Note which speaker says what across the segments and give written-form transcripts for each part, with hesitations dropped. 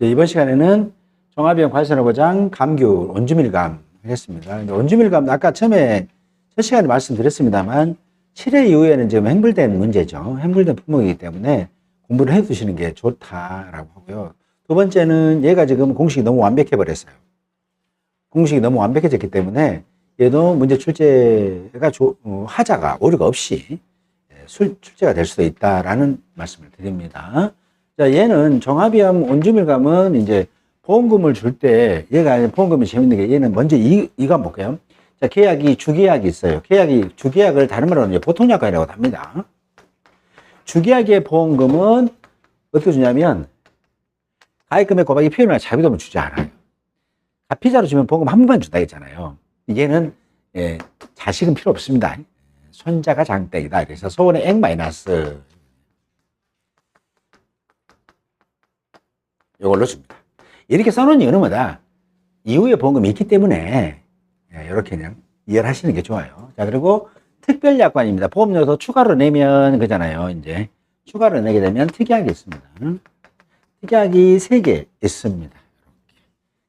Speaker 1: 이번 시간에는 종합이용 과세나 보장 감귤 온주밀감 하겠습니다. 온주밀감 아까 처음에 첫 시간에 말씀드렸습니다만 7회 이후에는 지금 행불된 문제죠. 행불된 품목이기 때문에 공부를 해 두시는 게 좋다라고 하고요. 두 번째는 얘가 지금 공식이 너무 완벽해 버렸어요. 공식이 너무 완벽해졌기 때문에 얘도 문제 출제가 하자가 오류가 없이 출제가 될 수도 있다라는 말씀을 드립니다. 자, 얘는 종합이용 온주밀감은 이제 보험금을 줄 때 얘가 보험금이 재밌는 게 얘는 먼저 이거 한번 볼게요. 자, 계약이 주계약이 있어요. 주계약을 다른 말로 이제 보통약관이라고 합니다. 주계약의 보험금은 어떻게 주냐면 가입금액 곱하기 표현을 자비금을 주지 않아요. 피자로 주면 보험금 한 번만 준다 했잖아요. 얘는 자식은 필요 없습니다. 손자가 장땡이다. 그래서 소원의 액 마이너스 이걸로 줍니다. 이렇게 써놓은 이유는 뭐다? 이후에 보험금이 있기 때문에 이렇게 그냥 이해를 하시는 게 좋아요. 자, 그리고 특별약관입니다. 보험료도 추가로 내면 그잖아요. 이제 추가로 내게 되면 특약이 있습니다. 특약이 3개 있습니다. 이렇게.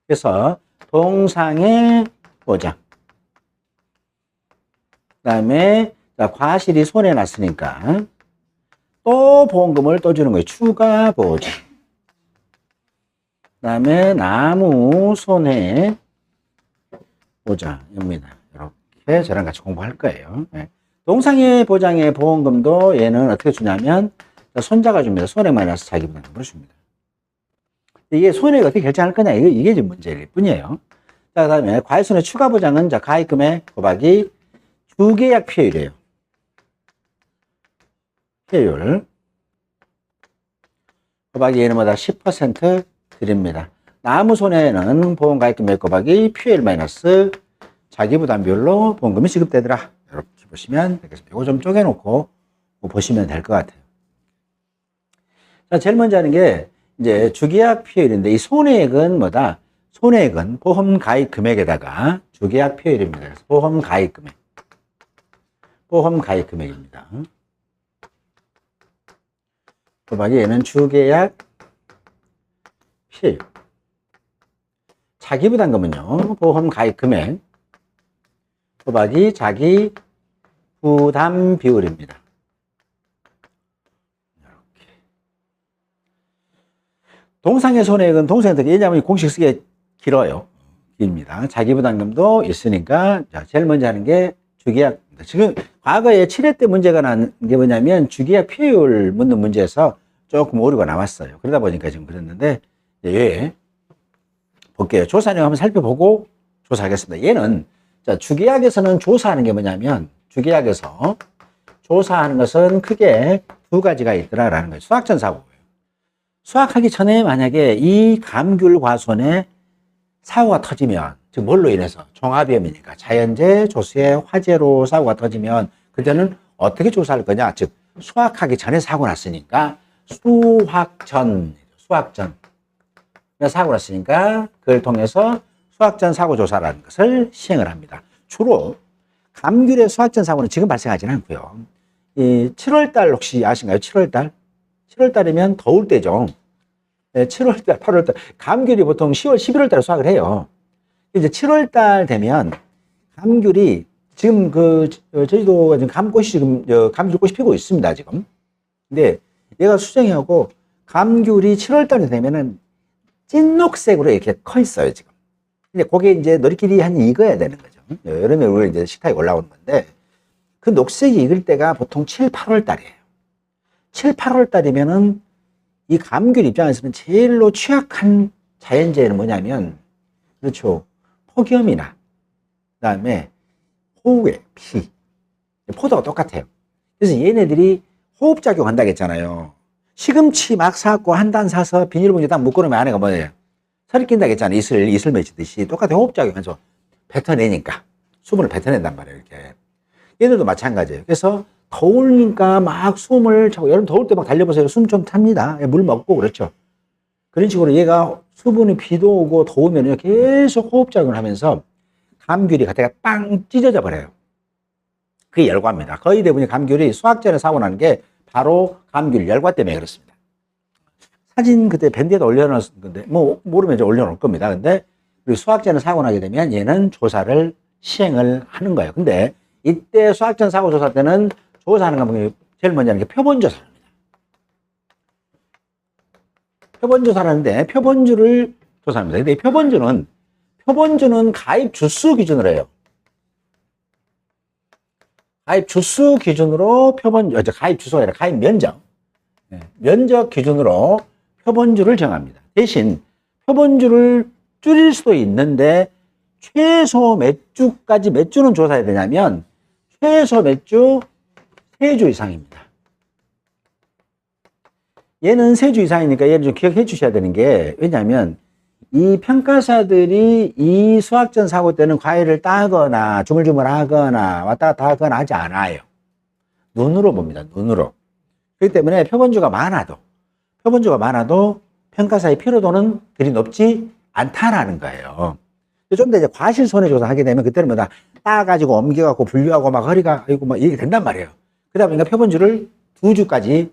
Speaker 1: 그래서 동상의 보장, 그 다음에 과실이 손해 났으니까 또 보험금을 또 주는 거예요. 추가 보장. 그 다음에 나무 손해 보장입니다. 이렇게 저랑 같이 공부할 거예요. 동상의 보장의 보험금도 얘는 어떻게 주냐면 손자가 줍니다. 손해 마이너스 자기부담금으로 줍니다. 이게 손해가 어떻게 결정할 거냐 이게 지금 문제일 뿐이에요. 자, 그 다음에 과외손해 추가 보장은 가입금액 곱하기 주계약 피해율이에요. 피해율 곱하기 얘는 뭐다 10% 드립니다. 나무 손해는 보험 가입금액 곱하기 피해율 마이너스 자기부담 비율로 보험금이 지급되더라. 이렇게 보시면 되겠습니다. 이거 좀 쪼개놓고 보시면 될 것 같아요. 자, 제일 먼저 하는 게 이제 주계약 피해율인데 이 손해액은 뭐다? 손해액은 보험 가입 금액에다가 주계약 피해율입니다. 그래서 보험 가입 금액. 보험 가입 금액입니다. 곱하기 얘는 주계약 피해율. 자기부담금은요, 보험 가입 금액 곱하기 자기 부담 비율입니다. 이렇게. 동상의 손해액은 동상의 왜냐하면 공식 쓰기가 길어요. 길입니다. 자기부담금도 있으니까 자, 제일 먼저 하는 게 주계약. 지금 과거에 7회 때 문제가 난 게 뭐냐면 주계약 피해율 묻는 문제에서 조금 오류가 나왔어요. 그러다 보니까 지금 그랬는데 예. 볼게요. 조사 내용 한번 살펴보고 조사하겠습니다. 얘는 자, 주계약에서는 조사하는 게 뭐냐면 주계약에서 조사하는 것은 크게 두 가지가 있더라라는 거예요. 수확전 사고예요. 수확하기 전에 만약에 이 감귤 과손에 사고가 터지면 즉 뭘로 인해서 종합위험이니까 자연재해, 조수해, 화재로 사고가 터지면 그때는 어떻게 조사할 거냐? 즉 수확하기 전에 사고 났으니까 수확전 사고 났으니까 그걸 통해서 수확전 사고 조사라는 것을 시행을 합니다. 주로 감귤의 수확전 사고는 지금 발생하지는 않고요. 이 7월달 혹시 아신가요? 7월달? 7월달이면 더울 때죠. 7월달, 8월달. 감귤이 보통 10월, 11월달에 수확을 해요. 이제 7월달 되면 감귤이 지금 제주도가 지금 감꽃이 지금 감귤꽃이 피고 있습니다, 지금. 근데 얘가 수정이하고 감귤이 7월달이 되면은 찐녹색으로 이렇게 커 있어요, 지금. 근데 그게 이제 너희끼리 한 익어야 되는 거죠. 여름에 우리 이제 식탁에 올라오는 건데 그 녹색이 익을 때가 보통 7, 8월 달이에요. 7, 8월 달이면은 이 감귤 입장에서는 제일로 취약한 자연재해는 뭐냐면 그렇죠. 폭염이나 그다음에 호우에 비. 포도가 똑같아요. 그래서 얘네들이 호흡작용 한다고 했잖아요. 시금치 막 사갖고 한 단 사서 비닐봉지 딱 묶어놓으면 안에가 뭐예요? 살이 낀다고 했잖아요. 이슬 맺히듯이. 똑같은 호흡작용하죠. 뱉어내니까. 수분을 뱉어낸단 말이에요. 이렇게. 얘들도 마찬가지예요. 그래서 더우니까 막 숨을 차고, 여름 더울 때 막 달려보세요. 숨 좀 탑니다. 물 먹고 그렇죠. 그런 식으로 얘가 수분이 비도 오고 더우면 계속 호흡작용을 하면서 감귤이 갖다가 빵 찢어져 버려요. 그게 열과입니다. 거의 대부분의 감귤이 수확전에 사고 나는 게 바로 감귤 열과 때문에 그렇습니다. 사진 그때 밴드에다 올려놨을 건데, 뭐, 모르면 이제 올려놓을 겁니다. 근데, 우리 수학자는 사고 나게 되면 얘는 조사를 시행을 하는 거예요. 근데, 이때 수학전 사고 조사 때는 조사하는 거 보면 제일 먼저 하는 게 표본조사입니다. 표본조사라는데, 표본주를 조사합니다. 근데 이 표본주는 가입 주수 기준으로 해요. 가입 주수 기준으로 가입 주소가 아니라 가입 면적. 면적 기준으로 표본주를 정합니다. 대신 표본주를 줄일 수도 있는데 최소 몇 주는 조사해야 되냐면 최소 몇 주? 3주 이상입니다. 얘는 3주 이상이니까 얘를 좀 기억해 주셔야 되는 게 왜냐하면 이 평가사들이 이 수학전 사고 때는 과외를 따거나 주물주물하거나 왔다 갔다 하거나 하지 않아요. 눈으로 봅니다. 눈으로. 그렇기 때문에 표본주가 많아도 평가사의 피로도는 그리 높지 않다라는 거예요. 좀 더 이제 과실 손해조사 하게 되면 그때는 뭐다 따가지고 옮겨갖고 분류하고 막 허리가 아이고 막 이게 된단 말이에요. 그러다 보니까 표본주를 2주까지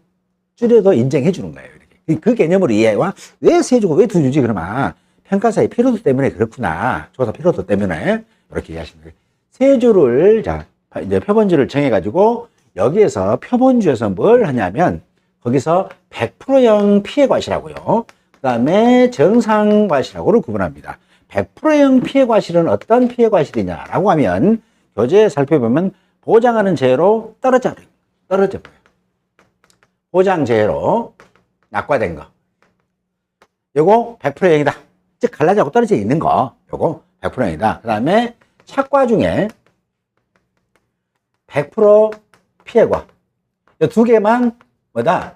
Speaker 1: 줄여도 인정해 주는 거예요. 이렇게. 그 개념으로 이해와 왜 3주고 왜 2주지 그러면 평가사의 피로도 때문에 그렇구나. 조사 피로도 때문에 이렇게 이해하시면 돼요. 3주를 자 이제 표본주를 정해가지고 여기에서 표본주에서 뭘 하냐면 거기서 100%형 피해과실하고요. 그 다음에 정상과실하고를 구분합니다. 100%형 피해과실은 어떤 피해과실이냐라고 하면 교재에 살펴보면 보장하는 재해로 떨어져 버려요. 보장 재해로 낙과된 거. 요거 100%형이다. 즉 갈라지고 떨어져 있는 거. 요거 100%형이다. 그 다음에 착과 중에 100% 피해과. 이 두 개만 뭐다?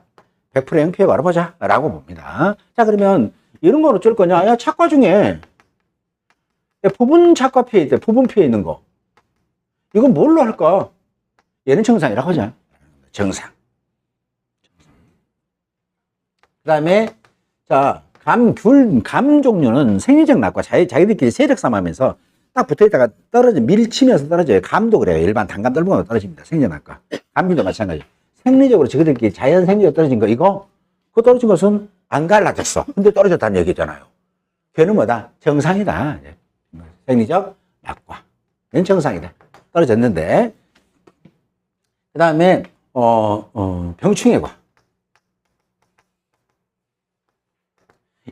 Speaker 1: 100%형 피해과로 보자. 라고 봅니다. 자, 그러면 이런 건 어쩔 거냐? 야, 착과 중에 부분 착과 피해 있대. 부분 피해 있는 거. 이건 뭘로 할까? 얘는 정상이라고 하자. 정상. 그 다음에, 자, 감 종류는 생리적 낙과 자기들끼리 세력 삼으면서 딱 붙어 있다가 밀치면서 떨어져요. 감도 그래요. 일반 단감 떨어지면 떨어집니다. 생리적 낙과. 감균도 마찬가지. 생리적으로 저희들끼리 자연 생리적으로 떨어진 거, 그거 떨어진 것은 안 갈라졌어. 근데 떨어졌다는 얘기잖아요. 걔는 뭐다? 정상이다. 생리적 낙과. 얘는 정상이다. 떨어졌는데. 그 다음에, 병충해과.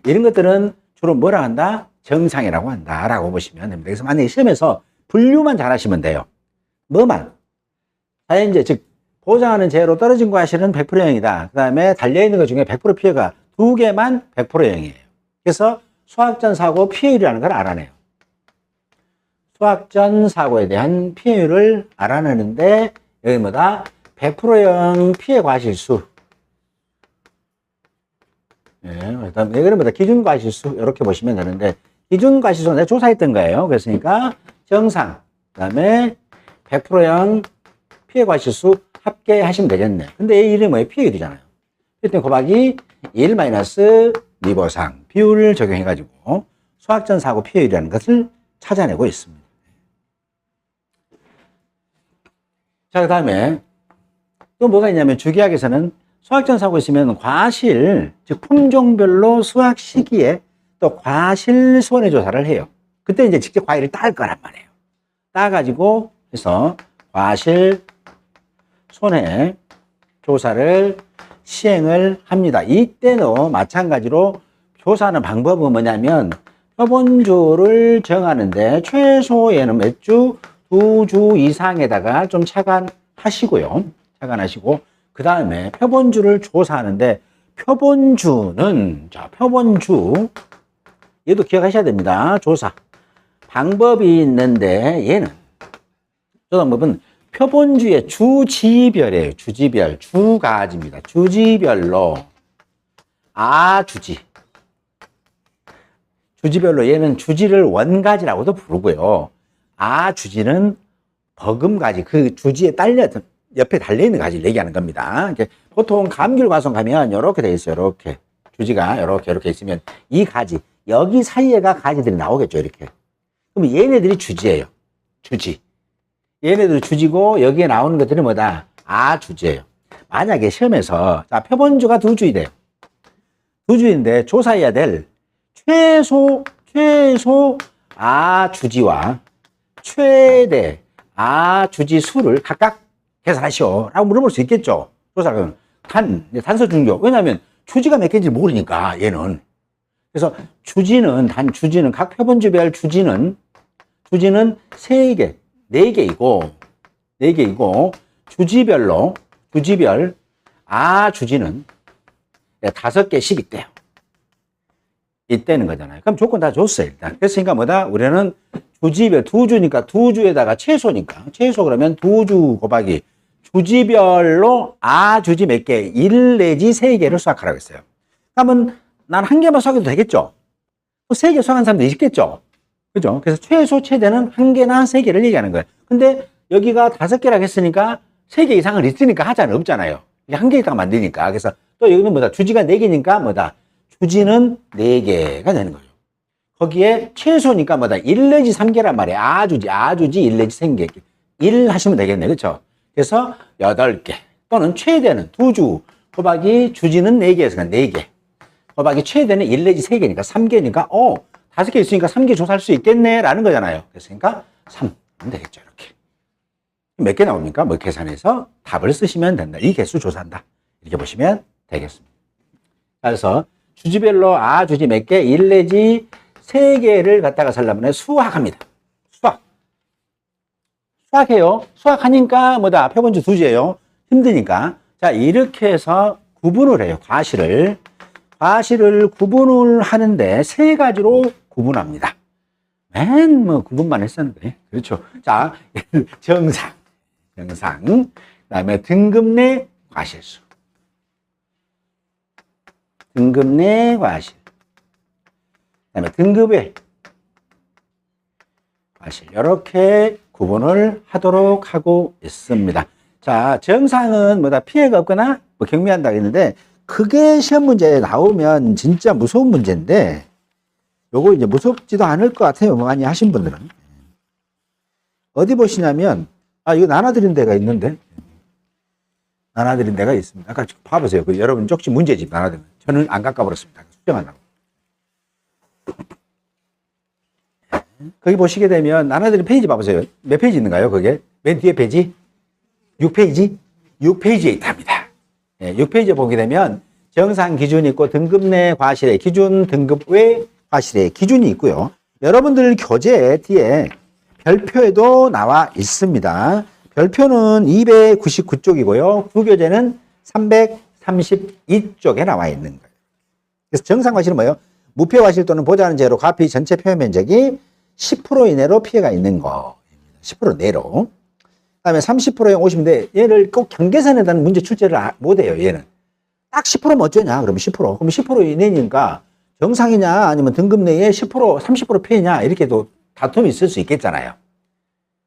Speaker 1: 이런 것들은 주로 뭐라 한다? 정상이라고 한다. 라고 보시면 됩니다. 그래서 만약에 시험에서 분류만 잘 하시면 돼요. 뭐만? 자연재, 즉, 보장하는 재해로 떨어진 과실은 100%형이다. 그 다음에 달려있는 것 중에 100% 피해가 2개만 100%형이에요. 그래서 수학전 사고 피해율이라는 걸 알아내요. 수학전 사고에 대한 피해율을 알아내는데, 여기 뭐다? 100%형 피해 과실수. 예, 그다음에 그러면 기준 과실수 이렇게 보시면 되는데 기준 과실수는 내가 조사했던 거예요. 그랬으니까 정상, 그다음에 100%형 피해 과실수 합계하시면 되겠네. 근데 이 이름이 뭐예요? 피해율이잖아요. 그랬더니 곱하기 1 마이너스 리보상 비율을 적용해가지고 수학전 사고 피해율이라는 것을 찾아내고 있습니다. 자, 그다음에 또 뭐가 있냐면 주기학에서는 수학전 사고 있으면 과실, 즉 품종별로 수학 시기에 또 과실 손해조사를 해요. 그때 이제 직접 과일을 딸 거란 말이에요. 따가지고 해서 과실 손해조사를 시행을 합니다. 이때도 마찬가지로 조사하는 방법은 뭐냐면 표본주를 정하는데 최소에는 몇 주? 2주 이상에다가 좀 차관하시고요. 차관하시고 그 다음에 표본주를 조사하는데 표본주는 자 표본주 얘도 기억하셔야 됩니다. 조사 방법이 있는데 얘는 조사 방법은 표본주의 주지별이에요. 주지별 주가지입니다. 주지별로 주지별로 얘는 주지를 원가지라고도 부르고요. 주지는 버금가지 그 주지에 옆에 달려있는 가지를 얘기하는 겁니다. 보통 감귤 과송 가면 이렇게 돼 있어요. 이렇게 주지가 이렇게 있으면 이 가지 여기 사이에가 가지들이 나오겠죠. 이렇게. 그럼 얘네들이 주지예요. 주지. 얘네들이 주지고 여기에 나오는 것들이 뭐다? 주지예요. 만약에 시험에서 자 표본주가 2주이래요. 두 주인데 조사해야 될 최소 아주지와 최대 아주지 수를 각각 계산하시오 라고 물어볼 수 있겠죠. 조사는 단서 중교. 왜냐하면 주지가 몇 개인지 모르니까 얘는. 그래서 주지는 각 표본주별 주지는 3개, 4개이고 주지별 아주지는 5개씩 있대요. 있다는 거잖아요. 그럼 조건 다 줬어요, 일단. 그랬으니까 뭐다? 우리는 주지별, 두 주에다가 최소니까. 최소 그러면 2주 곱하기 주지별로 아주지 몇 개? 1 내지 3개를 수확하라고 했어요. 그러면 난 1개만 수확해도 되겠죠? 또 3개 수확한 사람도 있겠죠? 그죠? 그래서 최소, 최대는 1개나 3개를 얘기하는 거예요. 근데 여기가 5개라고 했으니까 3개 이상을 있으니까 하자는 없잖아요. 1개 있다가 만드니까. 그래서 또 여기는 뭐다? 주지가 4개니까 뭐다? 주지는 4개가 되는 거죠. 거기에 최소니까 뭐다? 1 내지 3개란 말이에요. 아주지 1 내지 3개. 1 하시면 되겠네. 그렇죠? 그래서 8개. 또는 최대는 2주 곱하기 주지는 4개에서 4개. 곱하기 최대는 1 내지 3개니까 3개니까 5개 있으니까 3개 조사할 수 있겠네 라는 거잖아요. 그랬으니까 3 하면 되겠죠. 이렇게. 몇 개 나옵니까? 뭐 계산해서 답을 쓰시면 된다. 이 개수 조사한다. 이렇게 보시면 되겠습니다. 그래서 주지별로 아주지 몇 개? 1 내지 3개를 갖다가 살려면 수학합니다. 수학해요. 수학하니까 뭐다? 표본주 두지예요. 힘드니까. 자, 이렇게 해서 구분을 해요. 과실을 구분을 하는데 3가지로 구분합니다. 맨 뭐 구분만 했었는데. 그렇죠. 자, 정상. 그다음에 등급 내 과실수. 등급 내 과실. 그다음에 등급의 과실. 이렇게 구분을 하도록 하고 있습니다. 자, 정상은 뭐다? 피해가 없거나 뭐 경미한다 했는데 그게 시험 문제에 나오면 진짜 무서운 문제인데 요거 이제 무섭지도 않을 것 같아요. 많이 하신 분들은. 어디 보시냐면 이거 나눠드린 데가 있는데 나눠드린 데가 있습니다. 아까 봐보세요. 여러분 쪽지 문제집 나눠드리면 저는 안 깎아버렸습니다. 수정하려고. 거기 보시게 되면 나눠드린 페이지 봐보세요. 몇 페이지 있는가요? 그게? 맨 뒤에 페이지? 6페이지? 6페이지에 있답니다. 6페이지에 보게 되면 정상 기준이 있고 등급 내 과실의 기준, 등급 외 과실의 기준이 있고요. 여러분들 교재 뒤에 별표에도 나와 있습니다. 별표는 299쪽이고요. 구교재는 332쪽에 나와 있는 거예요. 그래서 정상 과실은 뭐예요? 무표 과실 또는 보좌하는 제로 과피 전체 표현 면적이 10% 이내로 피해가 있는 거. 10% 내로. 그다음에 30%형 50인데 얘를 꼭 경계선에다는 문제 출제를 못해요. 얘는. 딱 10%면 어쩌냐? 그러면 10%. 그럼 10% 이내니까 정상이냐 아니면 등급 내에 10%, 30% 피해냐 이렇게도 다툼이 있을 수 있겠잖아요.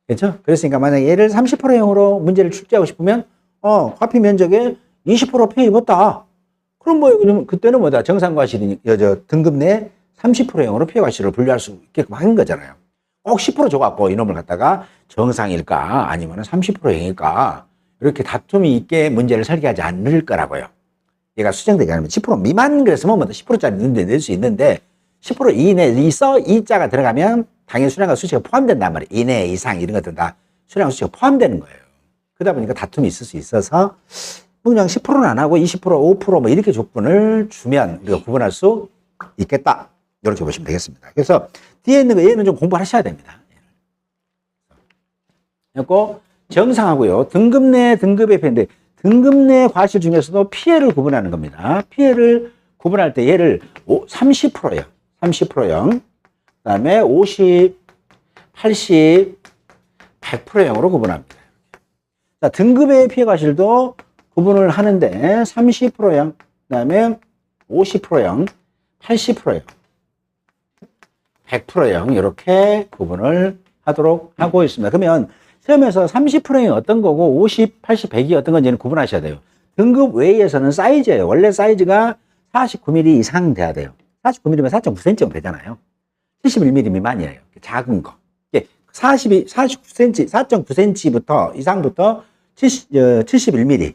Speaker 1: 그렇죠? 그랬으니까 만약에 얘를 30%형으로 문제를 출제하고 싶으면 과피 면적에 20% 피해 입었다. 그럼 뭐 그때는 뭐다? 정상과실이 등급 내 30%형으로 피해 과실을 분류할 수 있게끔 하는 거잖아요. 꼭 10% 줘갖고 이놈을 갖다가 정상일까 아니면 30%형일까 이렇게 다툼이 있게 문제를 설계하지 않을 거라고요. 얘가 수정되게 하면 10% 미만 그랬으면 뭐 10%짜리 문제 낼 수 있는데 10% 이내 이자가 들어가면 당연히 수량과 수치가 포함된단 말이에요. 이내 이상 이런 것들은 다 수량과 수치가 포함되는 거예요. 그러다 보니까 다툼이 있을 수 있어서 그냥 10%는 안 하고 20%, 5% 뭐 이렇게 조건을 주면 우리가 구분할 수 있겠다. 이렇게 보시면 되겠습니다. 그래서 뒤에 있는 거 얘는 좀 공부하셔야 됩니다. 그리고 정상하고요. 등급 내 등급의 피해인데 등급 내 과실 중에서도 피해를 구분하는 겁니다. 피해를 구분할 때 얘를 30%요. 30%형. 그다음에 50, 80, 100%형으로 구분합니다. 자, 등급의 피해 과실도 구분을 하는데 30%형, 그다음에 50%형, 80%형, 100%형 이렇게 구분을 하도록 하고 있습니다. 그러면 시험에서 30%형이 어떤 거고 50, 80, 100이 어떤 건지는 구분하셔야 돼요. 등급 외에서는 사이즈예요. 원래 사이즈가 49mm 이상 돼야 돼요. 49mm면 4.9cm면 되잖아요. 71mm 미만이에요. 작은 거. 49cm, 4.9cm부터 이상부터 71mm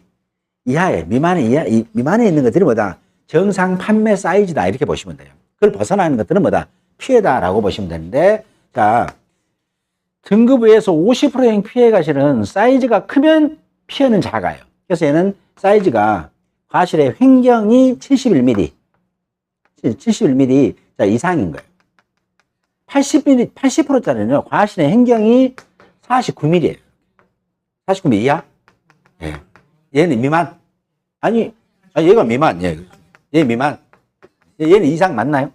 Speaker 1: 이하에 미만에 있는 것들이 뭐다? 정상 판매 사이즈다 이렇게 보시면 돼요. 그걸 벗어나는 것들은 뭐다? 피해다라고 보시면 되는데, 자, 등급 외에서 50%의 피해가 실은 사이즈가 크면 피해는 작아요. 그래서 얘는 사이즈가 과실의 횡경이 71mm, 71mm 자, 이상인 거예요. 80mm, 80%짜리는요, 과실의 횡경이 49mm예요. 49mm 이하? 예. 얘는 미만? 아니, 얘가 미만, 얘 미만. 얘는 이상 맞나요?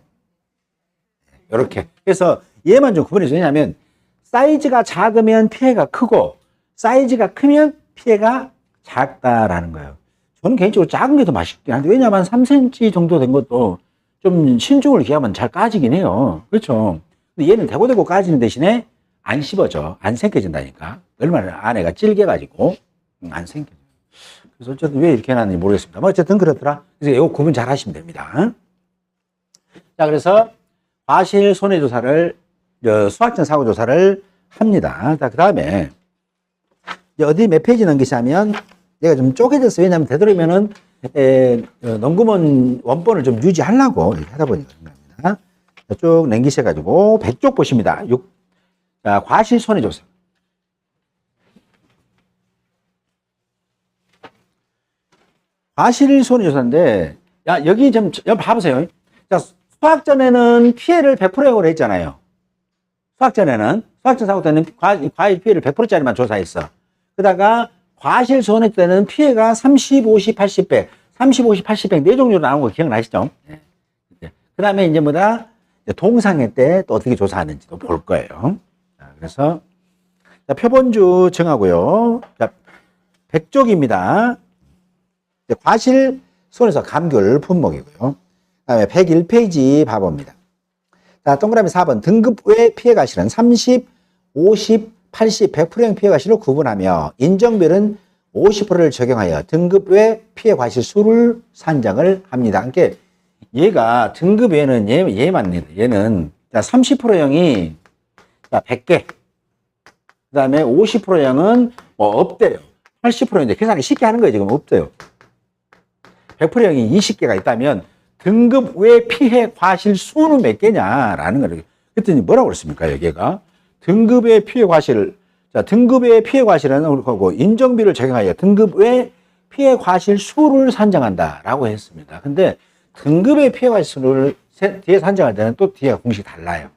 Speaker 1: 이렇게. 그래서 얘만 좀 구분해서, 왜냐하면 사이즈가 작으면 피해가 크고 사이즈가 크면 피해가 작다라는 거예요. 저는 개인적으로 작은 게 더 맛있긴 한데, 왜냐하면 3cm 정도 된 것도 좀 신중을 기하면 잘 까지긴 해요. 그렇죠. 근데 얘는 대고대고 까지는 대신에 안 씹어져. 안 생겨진다니까. 얼마나 안에가 질겨가지고 안 생겨져. 그래서 어쨌든 왜 이렇게 해놨는지 모르겠습니다. 뭐 어쨌든 그렇더라. 그래서 이거 구분 잘 하시면 됩니다. 자, 그래서 과실 손해조사를, 수학적 사고조사를 합니다. 자, 그 다음에 어디 몇 페이지 넘기시면 내가 좀 쪼개졌어요. 왜냐하면 되도록이면은 농구문 원본을 좀 유지하려고 이렇게 하다 보니까 그런 겁니다. 쭉 넘기셔가지고 100쪽 보십니다. 자, 과실 손해조사. 과실 손해조사인데, 야, 여기 좀 봐보세요. 자, 수학전에는 피해를 100%로 했잖아요. 수학전 사고 때는 과실 피해를 100%짜리만 조사했어. 그러다가 과실 손해 때는 피해가 30, 50, 80, 100, 30, 50, 80, 100 네 종류로 나온 거 기억나시죠? 네. 그 다음에 이제 뭐다? 동상회 때 또 어떻게 조사하는지도 볼 거예요. 자, 그래서 자, 표본주 정하고요. 자, 100쪽입니다. 과실 손해서 감귤 품목이고요. 그 다음에 101페이지 봐봅니다. 자, 동그라미 4번. 등급 외 피해과실은 30, 50, 80, 100%형 피해과실을 구분하며 인정별은 50%를 적용하여 등급 외 피해과실 수를 산정을 합니다. 그러니까 얘가 등급 외에는 얘만 얘는 30%형이 100개. 그 다음에 50%형은 뭐 없대요. 80%인데 계산을 쉽게 하는 거예요. 지금 없대요. 100%형이 20개가 있다면 등급 외 피해 과실 수는 몇 개냐라는 거예요. 그랬더니 뭐라고 그랬습니까? 여기가 등급의 피해 과실, 자, 등급의 피해 과실은 그렇고 인정비를 적용하여 등급 외 피해 과실 수를 산정한다라고 했습니다. 근데 등급의 피해 과실 수를 뒤에 산정할 때는 또 뒤에 공식이 달라요.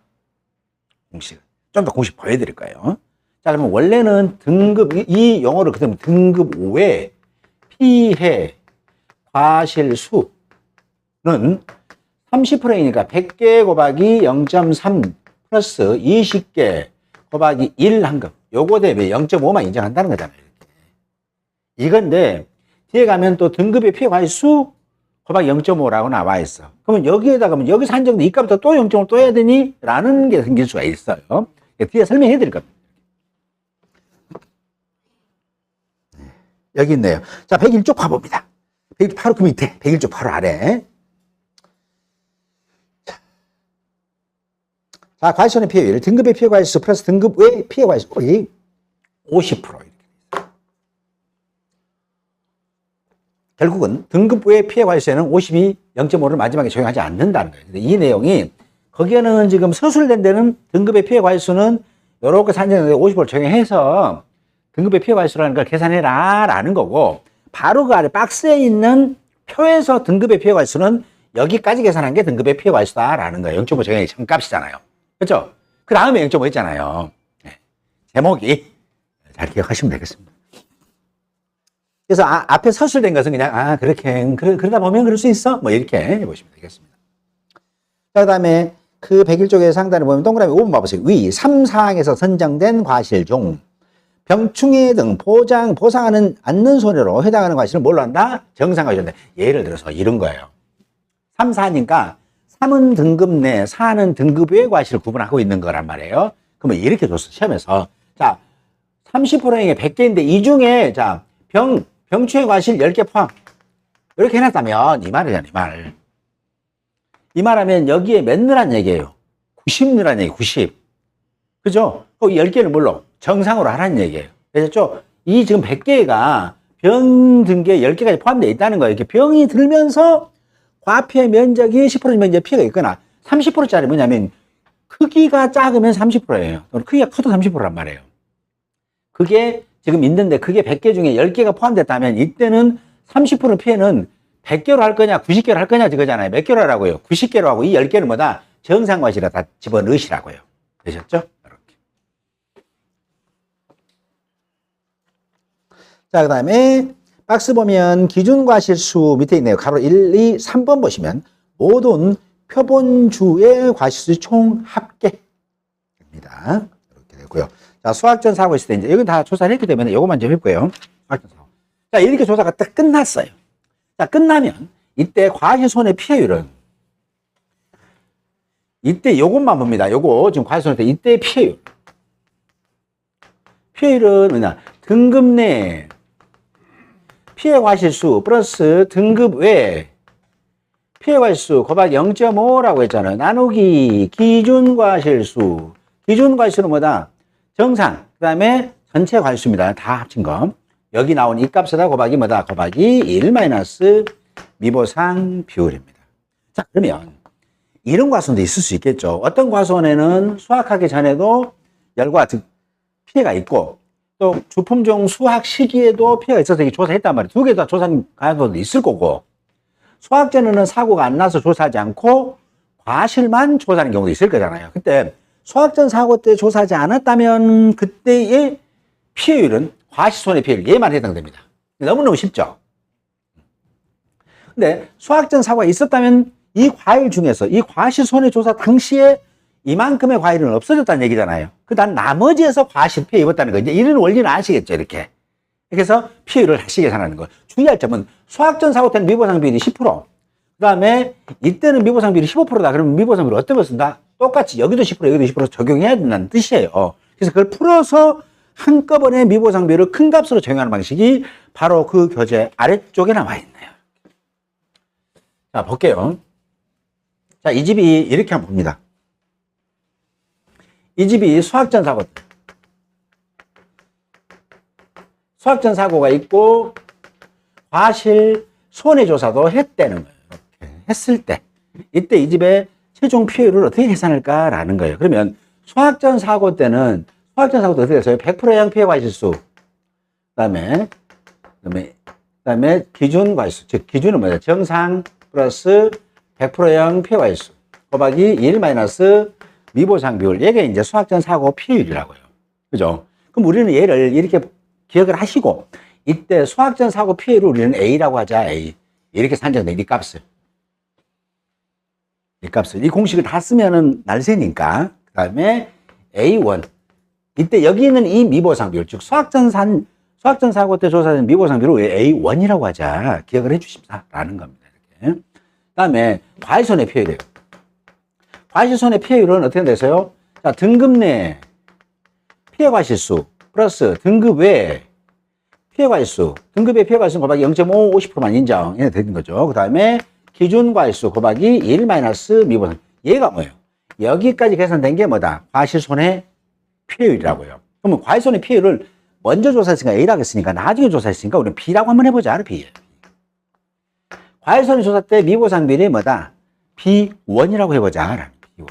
Speaker 1: 공식. 좀 더 공식 보여드릴 거예요. 자, 그러면 원래는 등급, 이 용어를 그대로 등급 외 피해 과실 수는 30%이니까 100개 곱하기 0.3 플러스 20개 곱하기 1 한 것. 요거 대비 0.5만 인정한다는 거잖아요. 이건데 뒤에 가면 또 등급의 피해 과실 수 곱하기 0.5라고 나와 있어. 그러면 여기에다가 여기 산정된 이 값부터 또 0.5를 또 해야 되니? 라는 게 생길 수가 있어요. 뒤에 설명해 드릴 겁니다. 여기 있네요. 자, 101쪽 봐봅니다. 101쪽 바로 그 밑에, 101쪽 바로 아래. 자, 과실손해 피해율. 등급의 피해 과실수 플러스 등급 외 피해 과실수 50%. 결국은 등급 외 피해 과실수에는 52, 0.5를 마지막에 적용하지 않는다는 거예요. 이 내용이 거기에는 지금 서술된 데는 등급의 피해 과실수는 이렇게 산정되는데 50%를 적용해서 등급의 피해 과실수라는 걸 계산해라 라는 거고, 바로 그 아래 박스에 있는 표에서 등급의 피해 과실수는 여기까지 계산한 게 등급의 피해 과실수다 라는 거예요. 0.5 적용이 정값이잖아요. 그렇죠? 그 다음에 0.5 했잖아요. 네. 제목이 잘 기억하시면 되겠습니다. 그래서 앞에 서술된 것은 그냥 그러다 보면 그럴 수 있어 뭐 이렇게 보시면 되겠습니다. 자, 그 다음에 그 101쪽의 상단을 보면 동그라미 5번 봐보세요. 위 3사항에서 선정된 과실 중 병충해 등 보상하는 않는 손해로 해당하는 과실은 뭘로 한다? 정상과실인데, 예를 들어서 이런 거예요. 3, 4니까 3은 등급 내, 4는 등급 외 과실을 구분하고 있는 거란 말이에요. 그러면 이렇게 줬어, 시험에서. 자, 30%에 100개인데 이 중에 자, 병충해 과실 10개 포함. 이렇게 해놨다면 이 말이잖아, 이 말. 이 말하면 여기에 몇 넣으란 얘기예요? 90 넣으란 얘기, 90. 그죠? 그 10개는 뭘로? 정상으로 하라는 얘기예요. 그렇죠? 이 지금 100개가 병 든 게 10개까지 포함되어 있다는 거예요. 이렇게 병이 들면서 과피해 면적이 10%면 이제 피해가 있거나 30%짜리 뭐냐면 크기가 작으면 30%예요. 크기가 커도 30%란 말이에요. 그게 지금 있는데 그게 100개 중에 10개가 포함됐다면 이때는 30% 피해는 100개로 할 거냐 90개로 할 거냐 그거잖아요. 몇 개로 하라고요? 90개로 하고 이 10개는 뭐다? 정상과실에 다 집어넣으시라고요. 되셨죠? 이렇게. 자, 그 다음에 박스 보면 기준과실수 밑에 있네요. 가로 1, 2, 3번 보시면 모든 표본주의 과실수 총 합계입니다. 이렇게 되고요. 자, 수학전 사고 있을 때 이제 여기 다 조사를 했기 때문에 이것만 좀 해볼게요. 수학전 사고. 자, 이렇게 조사가 딱 끝났어요. 자, 끝나면 이때 과실손해 피해율은 이때 요것만 봅니다. 요거 지금 과실손해 이때 피해율. 피해율은 뭐냐? 등급 내 피해 과실수 플러스 등급 외 피해 과실수 곱하기 0.5라고 했잖아요. 나누기 기준 과실수. 기준 과실수는 뭐다? 정상. 그 다음에 전체 과실수입니다. 다 합친 거. 여기 나온 이 값에다 곱하기 뭐다? 곱하기 1 마이너스 미보상 비율입니다. 자, 그러면 이런 과손도 있을 수 있겠죠. 어떤 과손에는 수확하기 전에도 열과 피해가 있고 또 주품종 수확 시기에도 피해가 있어서 이게 조사했단 말이에요. 두 개 다 조사한 가능성도 있을 거고 수확전에는 사고가 안 나서 조사하지 않고 과실만 조사하는 경우도 있을 거잖아요. 그때 수확전 사고 때 조사하지 않았다면 그때의 피해율은 과실손해 피해율 얘만 해당됩니다. 너무너무 쉽죠. 근데 수확전 사고가 있었다면 이 과일 중에서 이 과실손해 조사 당시에 이만큼의 과일은 없어졌다는 얘기잖아요. 그다음 나머지에서 과실 피해 입었다는 거. 이제 이런 원리는 아시겠죠, 이렇게. 그래서 피해율을 다시 계산하는 거. 주의할 점은 수확전 사고 때는 미보상 비율이 10%. 그다음에 이때는 미보상 비율이 15%다. 그러면 미보상 비율 어떤 걸 쓴다? 똑같이 여기도 10% 여기도 10% 적용해야 된다는 뜻이에요. 그래서 그걸 풀어서 한꺼번에 미보상 비율을 큰 값으로 적용하는 방식이 바로 그 교재 아래쪽에 나와 있네요. 자, 볼게요. 자, 이 집이 이렇게 한번 봅니다. 이 집이 수확전 사고. 수확전 사고가 있고, 과실 손해조사도 했다는 거예요. 이렇게 했을 때. 이때 이 집의 최종 피해율을 어떻게 계산할까라는 거예요. 그러면 수확전 사고 때는, 수확전 사고도 어떻게 됐어요? 100%형 피해 과실수. 그 다음에 기준 과실수. 즉, 기준은 뭐예요? 정상 플러스 100%형 피해 과실수. 곱하기 1 마이너스 미보상 비율. 얘가 이제 수확전 사고 피해율이라고요. 그죠? 그럼 우리는 얘를 이렇게 기억을 하시고, 이때 수확전 사고 피해율을 우리는 A라고 하자, A. 이렇게 산정된 이 값을. 이 값을. 이 공식을 다 쓰면은 날새니까. 그 다음에 A1. 이때 여기 있는 이 미보상 비율, 즉, 수확전 사고 때 조사된 미보상 비율을 A1이라고 하자. 기억을 해 주십사라는 겁니다. 이렇게. 그 다음에 과실손해 피해율이에요. 과실손해 피해율은 어떻게 되세요? 자, 등급 내 피해 과실수 플러스 등급 외 피해 과실수. 등급의 피해 과실수 곱하기 0.5, 50%만 인정해야 되는 거죠. 그 다음에 기준 과실수 곱하기 1 마이너스 미보상. 얘가 뭐예요? 여기까지 계산된 게 뭐다? 과실손해 피해율이라고요. 그러면 과실손해 피해율을 먼저 조사했으니까 A라고 했으니까 나중에 조사했으니까 우리는 B라고 한번 해보자. B. 과실손해 조사 때 미보상 비율이 뭐다? B1이라고 해보자. B1.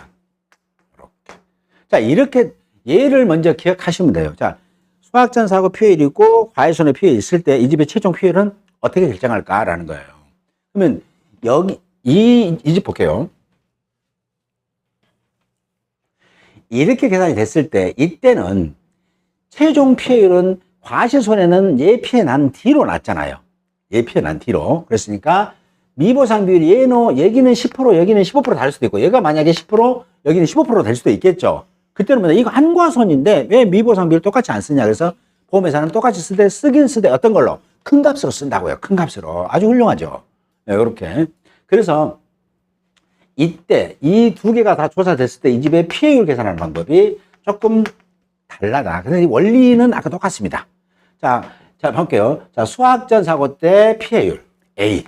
Speaker 1: 이렇게. 자, 이렇게 얘를 먼저 기억하시면 돼요. 자, 수확전 사고 피해율이 있고 과실손해 피해율이 있을 때 이 집의 최종 피해율은 어떻게 결정할까라는 거예요. 그러면 여기 이 집 볼게요. 이렇게 계산이 됐을 때 이때는 최종 피해율은 과실손해는 얘 피해 난 뒤로 났잖아요. 얘 피해 난 뒤로. 그랬으니까 미보상 비율이 여기는 10% 여기는 15% 될 수도 있고 얘가 만약에 10% 여기는 15% 될 수도 있겠죠. 그때는 뭐냐, 이거 한과손인데 왜 미보상 비율 똑같이 안 쓰냐. 그래서 보험회사는 똑같이 쓰긴 쓰되 어떤 걸로? 큰 값으로 쓴다고요. 큰 값으로. 아주 훌륭하죠. 네, 이렇게. 그래서 이때 이 두 개가 다 조사됐을 때 이 집의 피해율 계산하는 방법이 조금 달라다. 근데 원리는 아까 똑같습니다. 자, 볼게요. 자, 수확전 사고 때 피해율 A.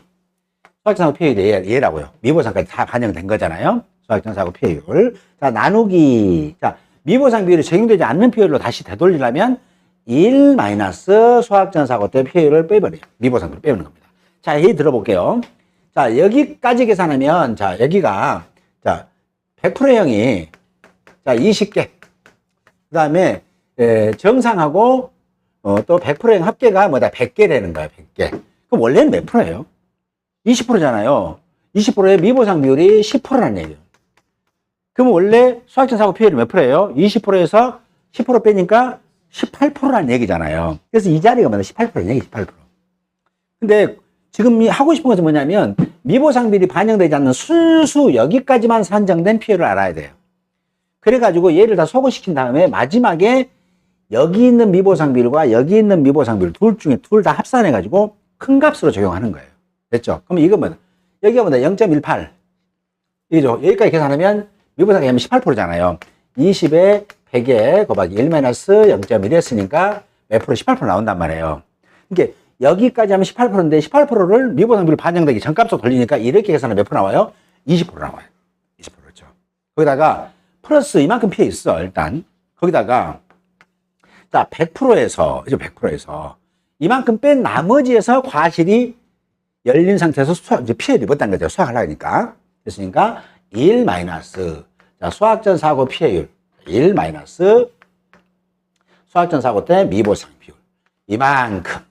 Speaker 1: 수확전 사고 피해율이 얘라고요. 미보상까지 다 반영된 거잖아요. 수확전 사고 피해율. 자, 나누기. 자, 미보상 비율이 적용되지 않는 피해율로 다시 되돌리려면 1 마이너스 수확전 사고 때 피해율을 빼버려요. 미보상 비율을 빼는 겁니다. 자, 얘 들어볼게요. 자, 여기까지 계산하면, 자, 여기가, 자, 100%형이, 자, 20개. 그 다음에, 정상하고, 또 100%형 합계가 뭐다? 100개 되는 거야, 100개. 그럼 원래는 몇 프로예요? 20%잖아요. 20%의 미보상 비율이 10%라는 얘기예요. 그럼 원래 수학적 사고 피해율이 몇 프로예요? 20%에서 10% 빼니까 18%라는 얘기잖아요. 그래서 이 자리가 뭐다? 18%라는 얘기, 18%. 근데 지금 하고 싶은 것은 뭐냐면 미보상 비율이 반영되지 않는 순수 여기까지만 산정된 피해를 알아야 돼요. 그래가지고 얘를 다 소거시킨 다음에 마지막에 여기 있는 미보상 비율과 여기 있는 미보상 비율 둘 중에 둘 다 합산해가지고 큰 값으로 적용하는 거예요. 됐죠? 그럼 이거 뭐다? 여기가 뭐다? 0.18. 이죠? 여기까지 계산하면 미보상이 18%잖아요. 20에 100에 곱하기 1-0.1 했으니까 몇 프로? 18% 나온단 말이에요. 이게 여기까지 하면 18%인데 18%를 미보상 비율 반영되기 전값으로 돌리니까 이렇게 계산하면 몇 프로 나와요? 20% 나와요. 20%죠. 거기다가 플러스 이만큼 피해 있어, 일단. 거기다가 자, 100%에서, 이제 100%에서 이만큼 뺀 나머지에서 과실이 열린 상태에서 이제 피해를 입었다는 거죠. 수학을 하니까. 됐으니까 1 마이너스, 자, 수학전 사고 피해율 1 마이너스 수학전 사고 때 미보상 비율 이만큼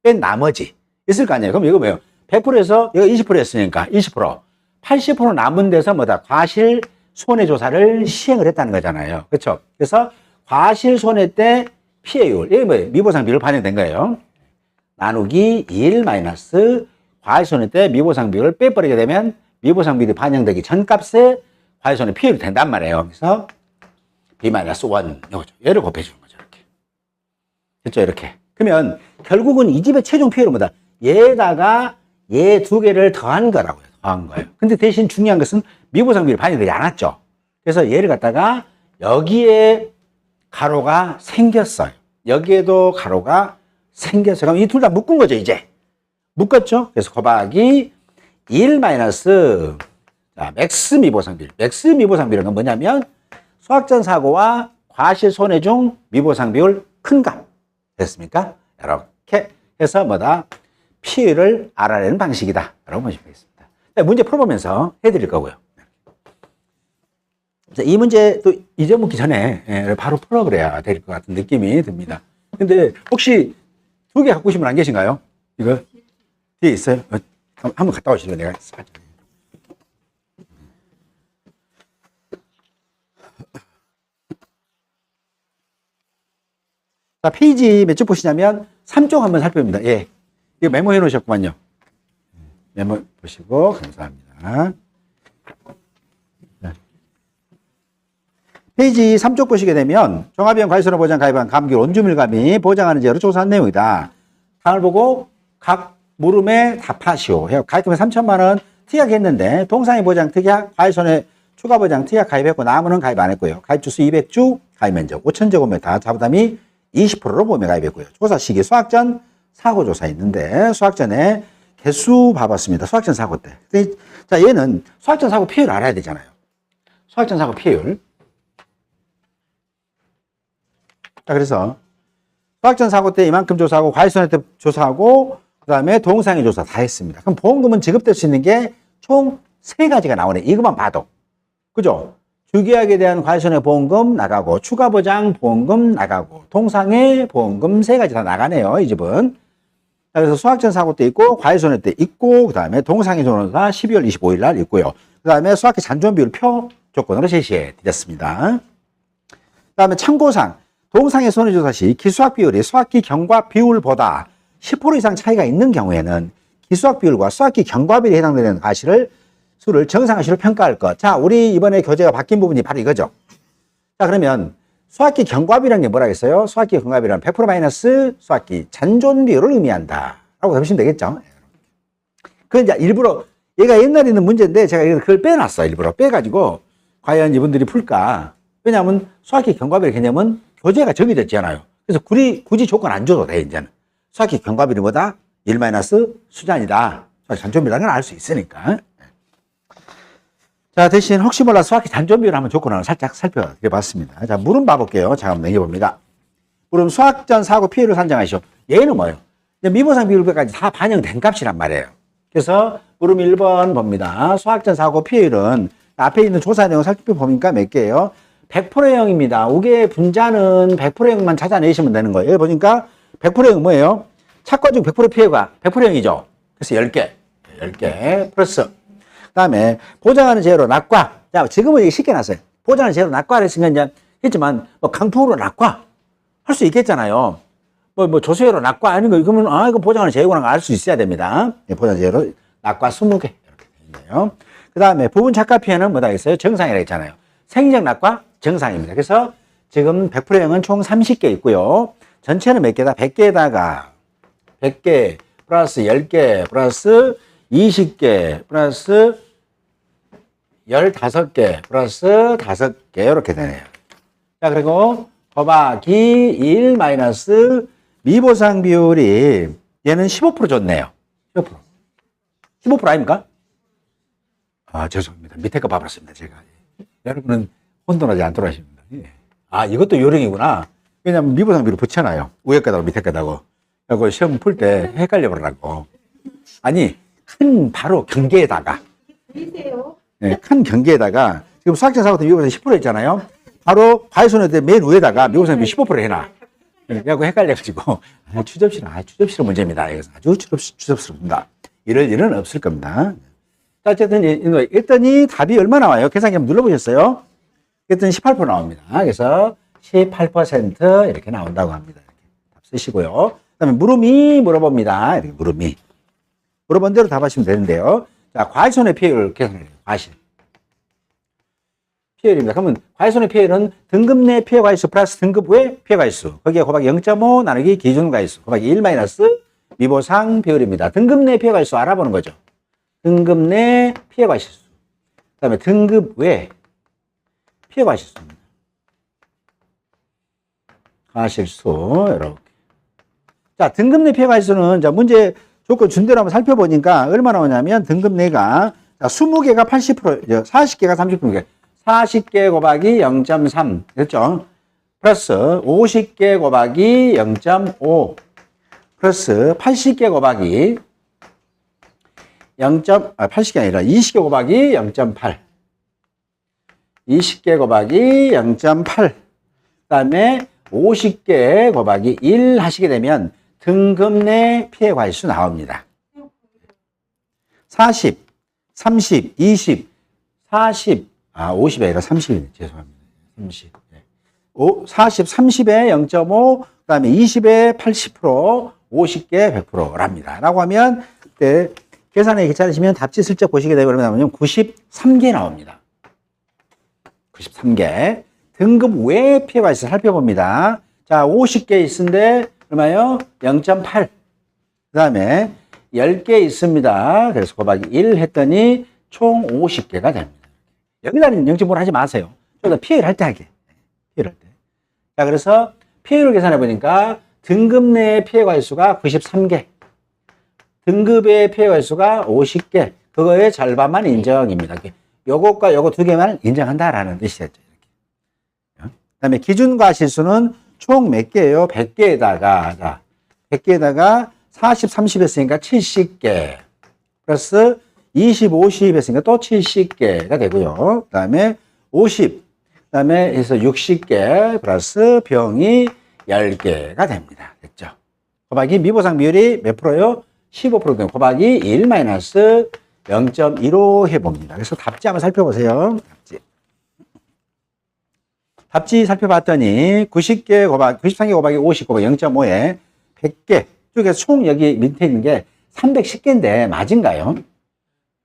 Speaker 1: 뺀 나머지 있을 거 아니에요. 그럼 이거 뭐예요? 100%에서 이거 20% 했으니까 20%, 80% 남은 데서 뭐다? 과실 손해조사를 시행을 했다는 거잖아요. 그렇죠? 그래서 과실 손해 때 피해율, 이게 뭐예요? 미보상 비율 반영된 거예요. 나누기 1 마이너스 과실손해 때 미보상 비율을 빼버리게 되면 미보상 비율이 반영되기 전 값에 과실손해 피해율이 된단 말이에요. 그래서 B-1 이거죠. 얘를 곱해주는 거죠. 이렇게. 됐죠? 이렇게. 그러면 결국은 이 집의 최종 피해율은 뭐다? 얘에다가 얘 두 개를 더한 거라고요. 더한 거예요. 근데 대신 중요한 것은 미보상 비율이 반영되지 않았죠. 그래서 얘를 갖다가 여기에 가로가 생겼어요. 여기에도 가로가 생겼어요. 그럼 이 둘 다 묶은 거죠, 이제. 묶었죠? 그래서 곱하기 1 마이너스, 자, 맥스 미보상 비율. 맥스 미보상 비율은 뭐냐면 수학전 사고와 과실 손해 중 미보상 비율 큰 값. 됐습니까? 이렇게 해서 뭐다? 피해를 알아내는 방식이다. 라고 보시면 되겠습니다. 문제 풀어보면서 해드릴 거고요. 이 문제 또 잊어먹기 전에 바로 풀어버려야 될 것 같은 느낌이 듭니다. 근데 혹시 두 개 갖고 오신 분 안 계신가요? 이거 뒤에 있어요? 한번 갔다 오실래요? 내가 자, 페이지 몇 쪽 보시냐면 3쪽 한번 살펴봅니다. 예. 이거 메모해 놓으셨구만요. 메모 보시고 감사합니다. 페이지 3쪽 보시게 되면 종합비용 과실손해 보장 가입한 감귤 온주밀감이 보장하는 제로 조사한 내용이다. 다음을 보고 각 물음에 답하시오. 가입금액 3천만 원 특약했는데 동상의 보장 특약, 과실손해 추가 보장 특약 가입했고 나머지는 가입 안 했고요. 가입 주수 200주, 가입 면적 5,000제곱미터, 자부담이 20%로 보험에 가입했고요. 조사 시기 수학전 사고 조사 있는데 수학전에 개수 봐봤습니다. 수학전 사고 때. 자, 얘는 수학전 사고 피해율 알아야 되잖아요. 수학전 사고 피해율. 자, 그래서 수학전 사고 때 이만큼 조사하고 과실손해 때 조사하고 그다음에 동상의 조사 다 했습니다. 그럼 보험금은 지급될 수 있는 게 총 3가지가 나오네. 이것만 봐도. 그죠? 주계약에 대한 과실손해 보험금 나가고 추가 보장 보험금 나가고 동상의 보험금 3가지 다 나가네요. 이 집은. 자, 그래서 수학전 사고 때 있고 과실손해 때 있고 그다음에 동상의 조사 12월 25일 날 있고요. 그다음에 수학기 잔존 비율 표 조건으로 제시해 드렸습니다. 그다음에 참고상 동상의 손해조사 시 기수학 비율이 수학기 경과 비율보다 10% 이상 차이가 있는 경우에는 기수학 비율과 수학기 경과 비율에 해당되는 과실을 수를 정상화시로 평가할 것. 자, 우리 이번에 교재가 바뀐 부분이 바로 이거죠. 자, 그러면 수학기 경과비라는 게 뭐라겠어요? 수학기 경과비란 100% 마이너스 수학기 잔존 비율을 의미한다. 라고 보시면 되겠죠. 그건 이제 일부러, 얘가 옛날에 있는 문제인데 제가 그걸 빼놨어. 일부러 빼가지고 과연 이분들이 풀까. 왜냐하면 수학기 경과비의 개념은 교재가 정해졌잖아요. 그래서 굳이 조건 안 줘도 돼, 이제는. 수학기 경과비는 뭐다? 1 마이너스 수잔이다. 수학기 잔존비라는 걸 알 수 있으니까. 자, 대신 혹시 몰라 수학기 잔존비율 한번 조건을 살짝 살펴봤습니다. 자, 물음 봐볼게요. 자, 한번 넘겨봅니다. 물음 수학전 사고 피해를 산정하시오. 얘는 뭐예요? 미보상 비율까지 다 반영된 값이란 말이에요. 그래서 물음 1번 봅니다. 수학전 사고 피해율은 앞에 있는 조사 내용 살펴보니까 몇 개예요? 100%형입니다. 우계 분자는 100%형만 찾아내시면 되는 거예요. 여기 보니까 100%형 뭐예요? 착과중 100% 피해가 100%형이죠. 그래서 10개. 10개 플러스. 그 다음에 보장하는 제로 낙과. 자, 지금은 이게 쉽게 났어요. 보장하는 제로 낙과를 했으면 이제 했지만 뭐 강풍으로 낙과 할 수 있겠잖아요. 뭐 조수회로 낙과 아닌 거 그러면 이거 보장하는 제로라는 걸 알 수 있어야 됩니다. 보장 제로 낙과 20개 이렇게 되네요. 그 다음에 부분 착과 피해는 뭐다 했어요? 정상이라고 했잖아요. 생적 낙과 정상입니다. 그래서 지금 100%형은 총 30개 있고요. 전체는 몇 개다? 100개에다가 100개 플러스 10개 플러스 20개 플러스 15개 플러스 5개 이렇게 되네요. 자, 그리고 곱하기 1 마이너스 미보상 비율이 얘는 15% 줬네요. 15%. 15% 아닙니까? 아, 죄송합니다. 밑에 거 봐봤습니다. 제가. 여러분은 혼돈하지 않도록 하십니다. 아, 이것도 요령이구나. 왜냐면 미보상 비율을 붙여놔요. 위에 거다고 밑에 거다고. 그리고 시험 풀 때 헷갈려 버리라고. 아니, 큰 바로 경계에다가. 네, 큰 경계에다가 지금 수학자 사고 때 미보상 10% 있잖아요. 바로 과외손에 맨 위에다가 미보상 비율 15% 해놔. 그래갖고 헷갈려가지고. 추접스러운 문제입니다. 이것은 아주 추접스럽습니다. 이럴 일은 없을 겁니다. 자, 어쨌든, 했더니 답이 얼마 나와요? 계산기 한번 눌러보셨어요? 그랬더니 18% 나옵니다. 그래서 18% 이렇게 나온다고 합니다. 이렇게 답 쓰시고요. 그 다음에 물음이 물어봅니다. 이렇게 물음이. 물어본 대로 답하시면 되는데요. 자, 과외손해 피해율 계산해요. 과실. 피해율입니다. 그러면 과외손해 피해율은 등급 내 피해 과실수 플러스 등급 외 피해 과실수. 거기에 곱하기 0.5 나누기 기준 과실수. 곱하기 1 마이너스 미보상 비율입니다. 등급 내 피해 과실수 알아보는 거죠. 등급 내 피해 과실수. 그 다음에 등급 외 피해 과실수입니다. 과실수, 이렇게. 자, 등급 내 피해 과실수는, 자, 문제 조건 준 대로 한번 살펴보니까 얼마나 오냐면, 등급 내가, 자, 20개가 80%, 40개가 30%. 40개 곱하기 0.3. 됐죠? 플러스 50개 곱하기 0.5. 플러스 80개 곱하기 80개 아니라 20개 곱하기 0.8. 20개 곱하기 0.8. 그 다음에 50개 곱하기 1 하시게 되면 등급 내 피해 과실수 나옵니다. 40, 30, 20, 40, 50이 아니라 30이네. 죄송합니다. 30. 40, 30에 0.5, 그 다음에 20에 80%, 50개 100%랍니다. 라고 하면, 그때 계산에 괜찮으시면 답지 슬쩍 보시게 되면 얼마 나오냐면 93개 나옵니다. 93개. 등급 외 피해 과실수 살펴봅니다. 자, 50개 있는데, 얼마요? 0.8. 그 다음에 10개 있습니다. 그래서 곱하기 1 했더니 총 50개가 됩니다. 여기다는 0.5를 하지 마세요. 좀 더 피해를 할 때 하게. 피해를 할 때. 자, 그래서 피해율 계산해 보니까 등급 내 피해 과실수가 93개. 등급의 피해 과실수가 50개. 그거의 절반만 인정입니다. 요것과 요거 두 개만 인정한다라는 뜻이었죠. 그 다음에 기준 과실수는 총 몇 개예요? 100개에다가, 자, 100개에다가 40, 30 했으니까 70개. 플러스 20, 50 했으니까 또 70개가 되고요. 그 다음에 50, 그 다음에 해서 60개 플러스 병이 10개가 됩니다. 됐죠? 곱하기 미보상 비율이 몇 프로요? 15%. 곱하기 1 마이너스 0.15 해봅니다. 그래서 답지 한번 살펴보세요. 답지 살펴봤더니 90개 곱하기, 93개 곱하기 50 곱하기 0.5에 100개. 쪽에서 총 여기 밑에 있는 게 310개인데 맞은가요?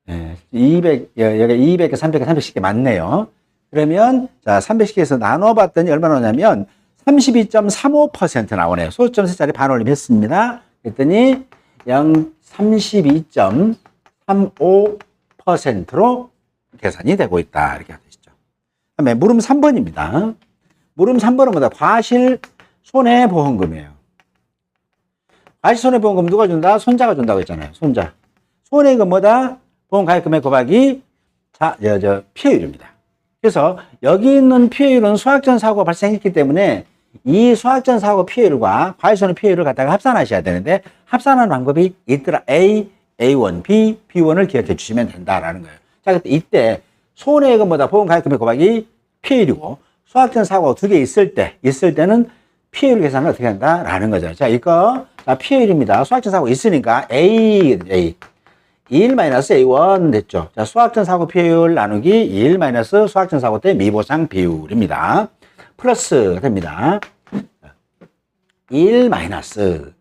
Speaker 1: 네, 200, 여기 200개, 300개, 310개 맞네요. 그러면, 자, 310개에서 나눠봤더니 얼마나 나오냐면 32.35% 나오네요. 소수점 세자리 반올림 했습니다. 그랬더니 32.35%로 계산이 되고 있다. 이렇게 되시죠. 그 다음에 물음 3번입니다. 물음 3번은 뭐다? 과실 손해보험금이에요. 과실 손해보험금 누가 준다? 손자가 준다고 했잖아요. 손자. 손해금 뭐다? 보험 가입 금액 곱하기 피해율입니다. 그래서 여기 있는 피해율은 수학전 사고가 발생했기 때문에 이 수학전 사고 피해율과 과실 손해 피해율을 갖다가 합산하셔야 되는데 합산하는 방법이 있더라. A, A1B, B1을 기억해 주시면 된다라는 거예요. 자, 이때 손해액은 뭐다? 보험가액금액 곱하기 피해율이고 수학적 사고 두 개 있을 때는 피해율 계산을 어떻게 한다라는 거죠. 자, 이거 자, 피해율입니다. 수학적 사고 있으니까 A 2-A1 됐죠. 자, 수학적 사고 피해율 나누기 2-, 수학적 사고 때 미보상 비율입니다. 플러스 됩니다. 1-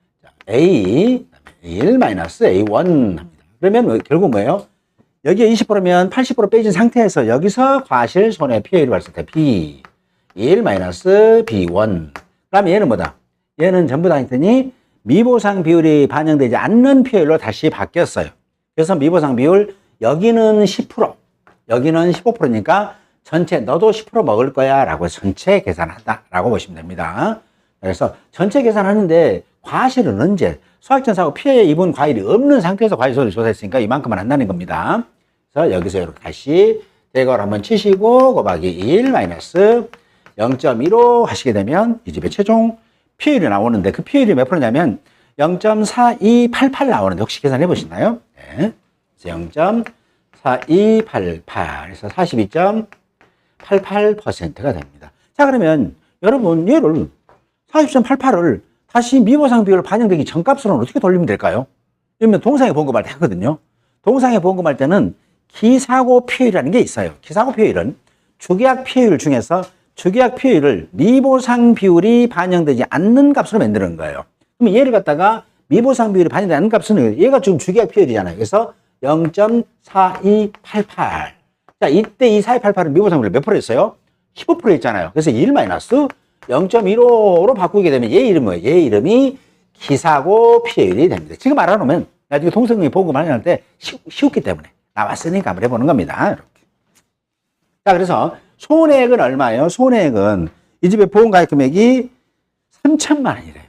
Speaker 1: A 1-A1 합니다. 그러면 결국 뭐예요? 여기에 20%면 80% 빼진 상태에서 여기서 과실 손해 피해율이 발생돼. B 1-B1. 그러면 얘는 뭐다? 얘는 전부 다 했더니 미보상 비율이 반영되지 않는 피해율로 다시 바뀌었어요. 그래서 미보상 비율 여기는 10%, 여기는 15%니까 전체 너도 10% 먹을 거야 라고 전체 계산한다 라고 보시면 됩니다. 그래서 전체 계산하는데 과실은 언제? 수학적 사고 피해 입은 과일이 없는 상태에서 과실손해를 조사했으니까 이만큼만 한다는 겁니다. 그래서 여기서 이렇게 다시 대괄호 한번 치시고 곱하기 1-0.15 하시게 되면 이 집의 최종 피해율이 나오는데 그 피해율이 몇 프로냐면 0.4288 나오는데 혹시 계산해 보시나요? 네. 0.4288 그래서 42.88%가 됩니다. 자, 그러면 여러분 얘를 40.88을 다시 미보상 비율 반영되기 전값으로는 어떻게 돌리면 될까요? 그러면 동상에 보험금할 때 하거든요. 동상에 보험금할 때는 기사고 피해율이라는 게 있어요. 기사고 피해율은 주계약 피해율 중에서 주계약 피해율을 미보상 비율이 반영되지 않는 값으로 만드는 거예요. 그럼 얘를 갖다가 미보상 비율이 반영되지 않는 값은 얘가 지금 주계약 피해율이잖아요. 그래서 0.4288. 자, 이때 이 4288은 미보상 비율 몇 프로였어요? 15% 있잖아요. 그래서 1-0.15로 바꾸게 되면 얘 이름이 뭐예요? 얘 이름이 기사고 피해율이 됩니다. 지금 알아놓으면 나중에 동생이 보험금 할인할 때 쉬웠기 때문에 나왔으니까 한번 해보는 겁니다. 이렇게. 자, 그래서 손해액은 얼마예요? 손해액은 이 집의 보험가액 금액이 3천만 원이래요.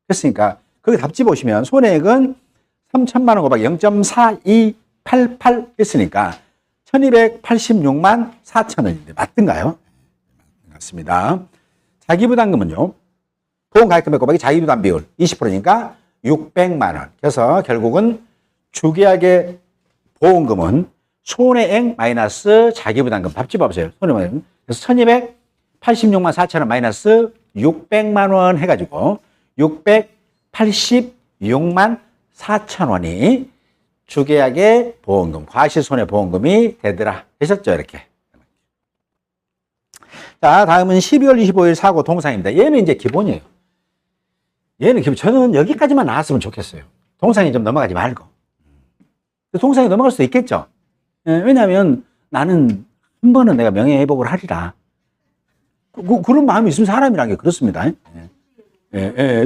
Speaker 1: 그랬으니까 거기 답지 보시면 손해액은 3천만 원 곱하기 0.4288 했으니까 1286만 4천 원인데 맞든가요? 맞습니다. 자기부담금은요. 보험가액 금액 곱하기 자기부담 비율 20%니까 600만 원. 그래서 결국은 주계약의 보험금은 손해액 마이너스 자기부담금. 답지 봐보세요. 손해액. 그래서 1286만 4천 원 마이너스 600만 원 해가지고 686만 4천 원이 주계약의 보험금, 과실손해보험금이 되더라. 되셨죠? 이렇게. 자, 다음은 12월 25일 사고 동상입니다. 얘는 이제 기본이에요. 얘는 기본. 저는 여기까지만 나왔으면 좋겠어요. 동상이 좀 넘어가지 말고. 동상이 넘어갈 수도 있겠죠. 왜냐하면 나는 한 번은 내가 명예회복을 하리라. 그런 마음이 있으면 사람이란 게 그렇습니다.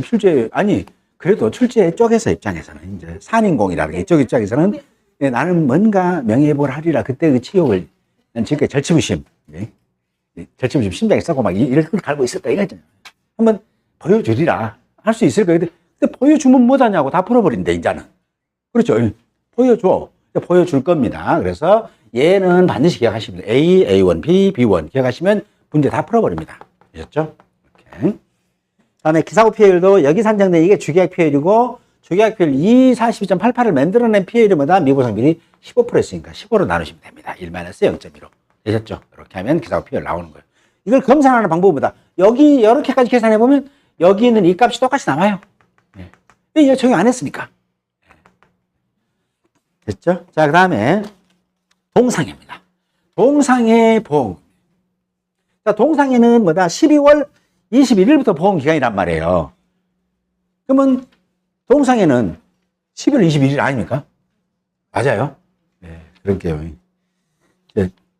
Speaker 1: 실제, 아니, 그래도 출제 쪽에서 입장에서는 이제 산인공이라는 게 이쪽 입장에서는 나는 뭔가 명예회복을 하리라. 그때 그 치욕을 지금까지 절치부심. 절치부심 심장에 썩고 막 이렇게 갈고 있었다 이거잖아요. 한번 보여주리라. 할 수 있을 거예요. 근데 보여주면 뭐하냐고 다 풀어버린대, 이제는. 그렇죠. 보여줘. 보여줄 겁니다. 그래서 얘는 반드시 기억하시면 돼요. A, A1, B, B1 기억하시면 문제 다 풀어버립니다. 아셨죠? 이렇게. 다음에 기사고 피해율도 여기 산정된 이게 주계약 피해율이고 주계약 피해율 42.88을 만들어낸 피해율이 뭐다? 미보상 비율이 15%였으니까 15로 나누시면 됩니다. 1-0.15. 되셨죠? 이렇게 하면 기사고 피해율 나오는 거예요. 이걸 검산하는 방법보다 여기 이렇게까지 계산해보면 여기는 이 값이 똑같이 나와요. 왜 적용 안 했으니까. 됐죠? 자, 그 다음에 동상해입니다. 동상해 보험. 자, 동상해는 뭐다? 12월 21일부터 보험 기간이란 말이에요. 그러면 동상해는 11월 21일 아닙니까? 맞아요? 네, 그럴게요.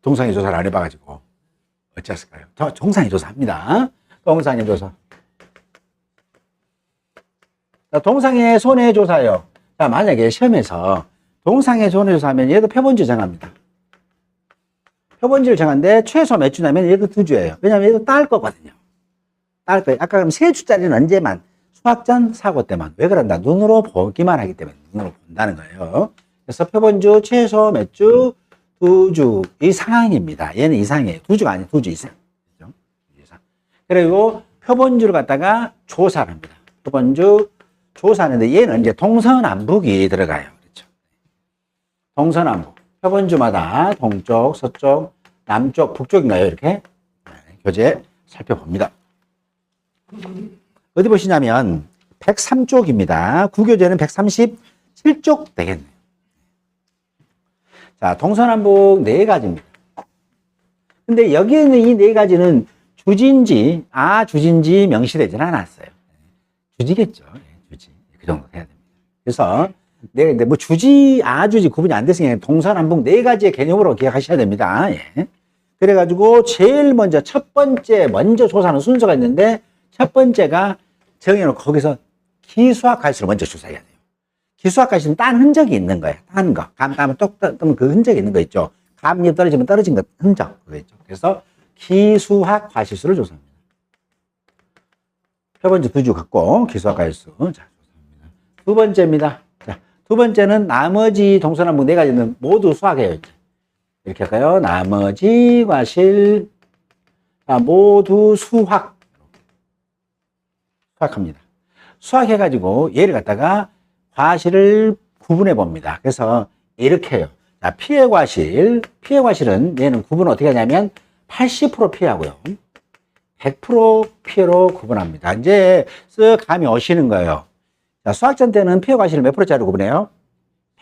Speaker 1: 동상해 조사를 안 해봐가지고 어찌했을까요? 동상해 조사합니다. 동상해 조사. 자, 동상해 손해조사요. 자, 만약에 시험에서 동상해 손해조사하면 얘도 표본주 정합니다. 표본주를 정하는데 최소 몇 주냐면 얘도 2주예요. 왜냐하면 얘도 딸 거거든요. 딸 거예요. 아까 그럼 3주짜리는 언제만? 수학전 사고 때만. 왜 그런다? 눈으로 보기만 하기 때문에 눈으로 본다는 거예요. 그래서 표본주 최소 몇 주? 2주 이상입니다. 얘는 이상이에요. 2주가 아니에요. 2주 이상. 그렇죠? 이상. 그리고 표본주를 갖다가 조사를 합니다. 표본주 조사하는데 얘는 이제 동서남북이 들어가요. 그렇죠? 동서남북. 표본주마다 동쪽, 서쪽, 남쪽, 북쪽인가요? 이렇게 네, 교재 살펴봅니다. 어디 보시냐면 103쪽입니다. 구교재는 137쪽 되겠네요. 자, 동서남북 네 가지입니다. 근데 여기에는 이 네 가지는 주지인지 주지인지 명시되지는 않았어요. 주지겠죠. 주지. 그 정도 돼야 됩니다. 그래서 네, 뭐 주지, 주지 구분이 안 됐으니까 동서남북 네 가지의 개념으로 기억하셔야 됩니다. 예. 그래가지고 제일 먼저 첫 번째 먼저 조사하는 순서가 있는데 첫 번째가 정해놓고 거기서 기수학 가시를 먼저 조사해야 돼요. 기수학 가시는 딴 흔적이 있는 거예요. 딴 거. 감 따면 똑 뜨면 그 흔적이 있는 거 있죠. 감이 떨어지면 떨어진 거 흔적. 그거 있죠. 그래서 기수학 과실수를 조사합니다. 표본주 두 주 갖고 기수학 과실수. 자, 조사합니다. 두 번째입니다. 자, 두 번째는 나머지 동서남북 네 가지는 모두 수학이에요. 이제. 이렇게 할까요? 나머지 과실, 모두 수학합니다. 수학해가지고 얘를 갖다가 과실을 구분해 봅니다. 그래서 이렇게 해요. 자, 피해 과실은 얘는 구분 어떻게 하냐면 80% 피해하고요. 100% 피해로 구분합니다. 이제 쓱 감이 오시는 거예요. 자, 수학전 때는 피해 과실을 몇 프로짜리로 구분해요?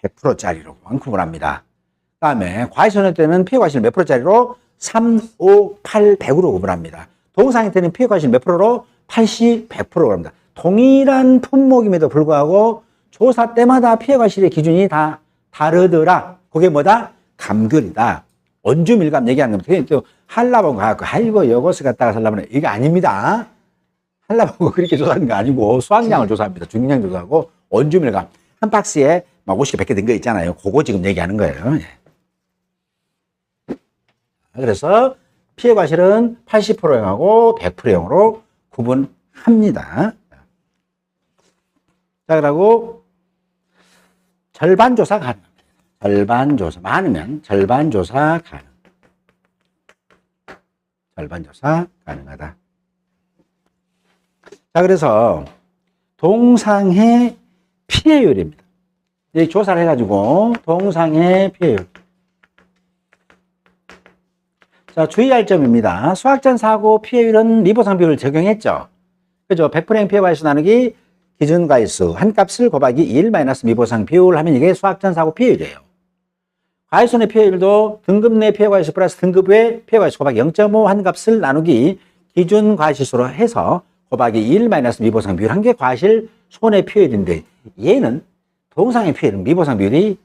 Speaker 1: 100%짜리로 구분합니다. 그 다음에 과실손해 때는 피해 과실을 몇 프로짜리로? 3, 5, 8, 100으로 구분합니다. 동상일 때는 피해 과실 몇 프로로? 80, 100%로 합니다. 동일한 품목임에도 불구하고 조사 때마다 피해 과실의 기준이 다 다르더라. 그게 뭐다? 감귤이다. 원주 밀감 얘기하는 겁니다. 또 한라봉 가고 아이고 이것을 갖다가 살라면 이게 아닙니다. 한라봉 그렇게 조사하는 거 아니고 수확량을 조사합니다. 중량 조사하고 원주 밀감 한 박스에 막 50개 100개 든 거 있잖아요. 그거 지금 얘기하는 거예요. 그래서 피해 과실은 80%형하고 100%형으로 구분합니다. 자, 그리고 절반 조사 가능합니다. 절반 조사 많으면 절반 조사 가능. 절반 조사 가능하다. 자, 그래서 동상의 피해율입니다. 이 조사를 해가지고 동상의 피해율. 자, 주의할 점입니다. 수학전 사고 피해율은 리보상 비율을 적용했죠. 그죠? 100% 피해 과실수 나누기 기준 과실수 한 값을 곱하기 1 마이너스 미보상 비율 하면 이게 수학전 사고 피해율이에요. 과실손해 피해율도 등급 내 피해 과실수 플러스 등급 외 피해 과실수 곱하기 0.5 한 값을 나누기 기준 과실수로 해서 곱하기 1 마이너스 미보상 비율 한 게 과실 손해 피해율인데 얘는 동상의 피해율은 미보상 비율이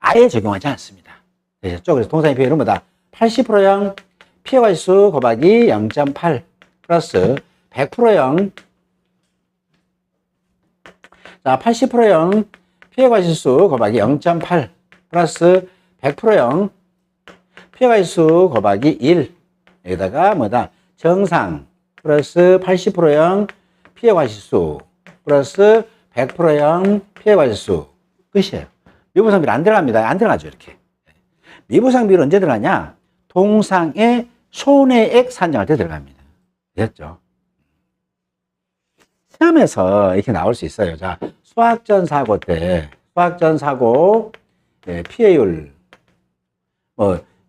Speaker 1: 아예 적용하지 않습니다. 되셨죠? 그래서 동상의 피해율은 뭐다? 80%형 피해 과실수 곱하기 0.8 플러스 100%형 자, 80%형 피해 과실수 곱하기 0.8 플러스 100%형 피해 과실수 곱하기 1 여기다가 뭐다? 정상 플러스 80%형 피해 과실수 플러스 100%형 피해 과실수 끝이에요. 미보상 비율 안 들어갑니다. 안 들어가죠. 이렇게. 미보상 비율 언제 들어가냐? 동상의 손해액 산정할 때 들어갑니다. 됐죠? 시험에서 이렇게 나올 수 있어요. 자, 수학전 사고 때, 수학전 사고, 피해율,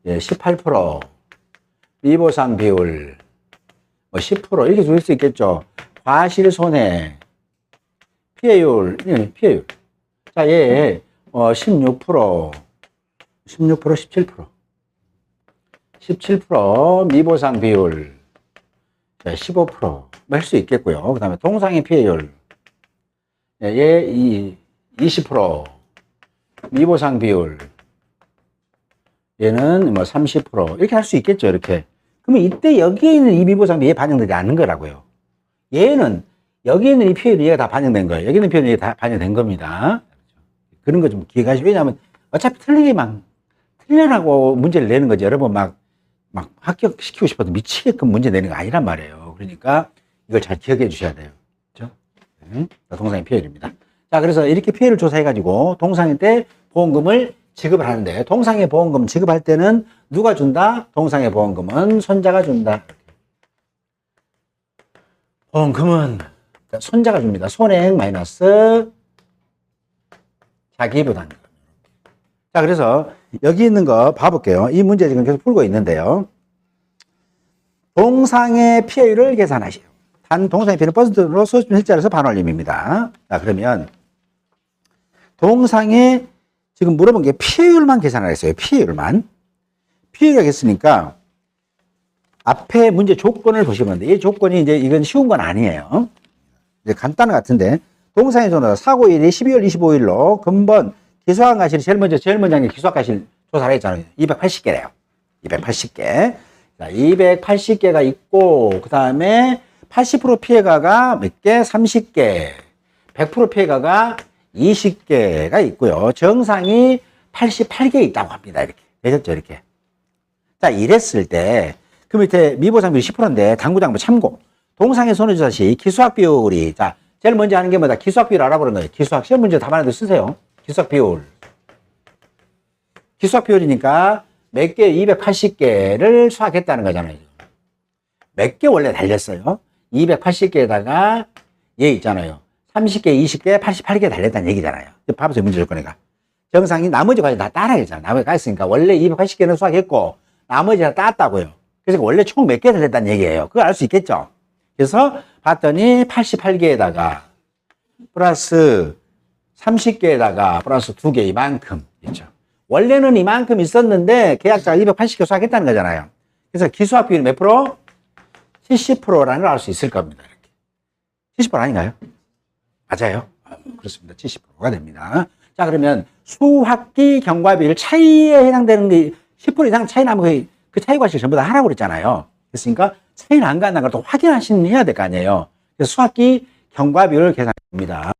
Speaker 1: 18%, 미보상 비율, 10% 이렇게 줄 수 있겠죠. 과실 손해, 피해율, 피해율. 자, 얘, 16%, 17%. 17% 미보상 비율 15% 할 수 있겠고요. 그 다음에 동상의 피해율 얘 20% 미보상 비율 얘는 30% 이렇게 할 수 있겠죠. 이렇게. 그러면 이때 여기에 있는 이 미보상 비율이 반영되지 않는 거라고요. 얘는 여기 있는 이 피해율이 얘가 다 반영된 거예요. 여기 있는 피해율이 다 반영된 겁니다. 그런 거 좀 기억하시고 왜냐하면 어차피 틀리라고 문제를 내는 거지. 여러분 막 합격시키고 싶어도 미치게끔 문제 내는 거 아니란 말이에요. 그러니까 이걸 잘 기억해 주셔야 돼요. 그렇죠? 동상의 피해율입니다. 자, 그래서 이렇게 피해를 조사해가지고 동상일 때 보험금을 지급을 하는데 동상의 보험금 지급할 때는 누가 준다? 동상의 보험금은 손자가 준다. 보험금은 손자가 줍니다. 손해액 마이너스 자기 부담금. 자, 그래서 여기 있는 거 봐볼게요. 이 문제 지금 계속 풀고 있는데요. 동상의 피해율을 계산하시오. 단 동상의 피해는 퍼센트로 수십 실자에서 반올림입니다. 자, 그러면 동상의 지금 물어본 게 피해율만 계산을 했어요. 피해율만. 피해율을 했으니까 앞에 문제 조건을 보시면 돼요. 이 조건이 이제 이건 쉬운 건 아니에요. 이제 간단한 것 같은데 동상의 전화 사고일이 12월 25일로 근본 기소한 과실이 제일 먼저 기소한 과실 조사를 했잖아요. 280개래요. 280개. 자, 280개가 있고 그 다음에 80% 피해가가 몇 개? 30개. 100% 피해가가 20개가 있고요. 정상이 88개 있다고 합니다. 이렇게. 되셨죠? 이렇게. 자, 이랬을 때 그 밑에 미보상비율이 10%인데 당구장부 참고. 동상의 손해조사 시 기수학 비율이 자, 제일 먼저 하는 게 뭐다? 기수학 비율 알아보는 거예요. 기수학 시험 문제 답안에도 쓰세요. 기수학 비율. 기수학 비율이니까 몇 개? 280개를 수학했다는 거잖아요. 몇 개 원래 달렸어요? 280개에다가 얘 있잖아요. 30개, 20개, 88개 달렸다는 얘기잖아요. 봐보세요. 문제 조건이가. 정상이 나머지 과정 다 따라했잖아요. 나머지 가 있으니까 원래 280개는 수학했고 나머지 다 땄다고요. 그래서 원래 총 몇 개 달렸다는 얘기예요. 그걸 알 수 있겠죠? 그래서 봤더니 88개에다가 플러스 30개에다가 플러스 2개 이만큼 있죠. 원래는 이만큼 있었는데 계약자가 280개 수학했다는 거잖아요. 그래서 기수학 비율이 몇 프로? 70%라는 걸 알 수 있을 겁니다. 이렇게. 70% 아닌가요? 맞아요. 그렇습니다. 70%가 됩니다. 자, 그러면 수학기 경과비율 차이에 해당되는 게 10% 이상 차이 나면 그 차이 과실 전부 다 하라고 그랬잖아요. 그랬으니까 차이는 안 간다는 걸 또 해야 될 거 아니에요. 그래서 수학기 경과비율을 계산합니다.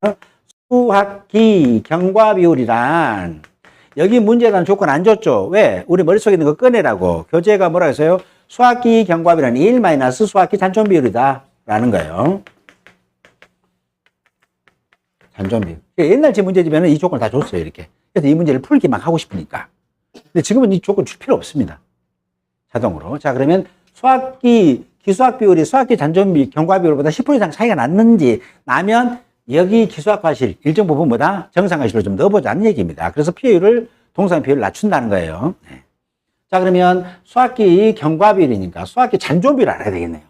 Speaker 1: 수학기 경과비율이란 여기 문제에 대한 조건 안 줬죠. 왜? 우리 머릿속에 있는 거 꺼내라고. 교재가 뭐라 했어요? 수학기 경과비율은 1 마이너스 수학기 잔존 비율이다 라는 거예요. 잔존 비율. 옛날 제 문제지면 이 조건을 다 줬어요. 이렇게. 그래서 이 문제를 풀기만 하고 싶으니까. 근데 지금은 이 조건 줄 필요 없습니다. 자동으로. 자, 그러면 수학기 기수학 비율이 수학기 잔존비 경과비율보다 10% 이상 차이가 나면 여기 기수학 과실 일정 부분 뭐다? 정상 과실로 좀 넣어보자는 얘기입니다. 그래서 피해율을 동상 피해율을 낮춘다는 거예요. 네. 자, 그러면 수학기 경과비율이니까 수학기 잔존비를 알아야 되겠네요.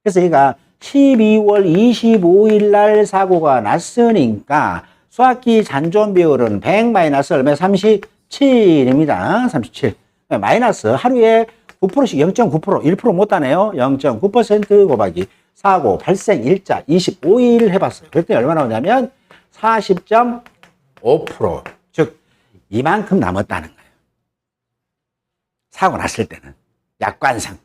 Speaker 1: 그래서 얘가 12월 25일 날 사고가 났으니까 수학기 잔존비율은 100 마이너스 얼마? 37입니다. 37. 마이너스 하루에 9%씩 0.9%, 1% 못 따네요. 0.9% 곱하기 사고 발생 일자 25일 해봤어요. 그랬더니 얼마 나오냐면 40.5%. 즉 이만큼 남았다는 거예요. 사고 났을 때는 약관상.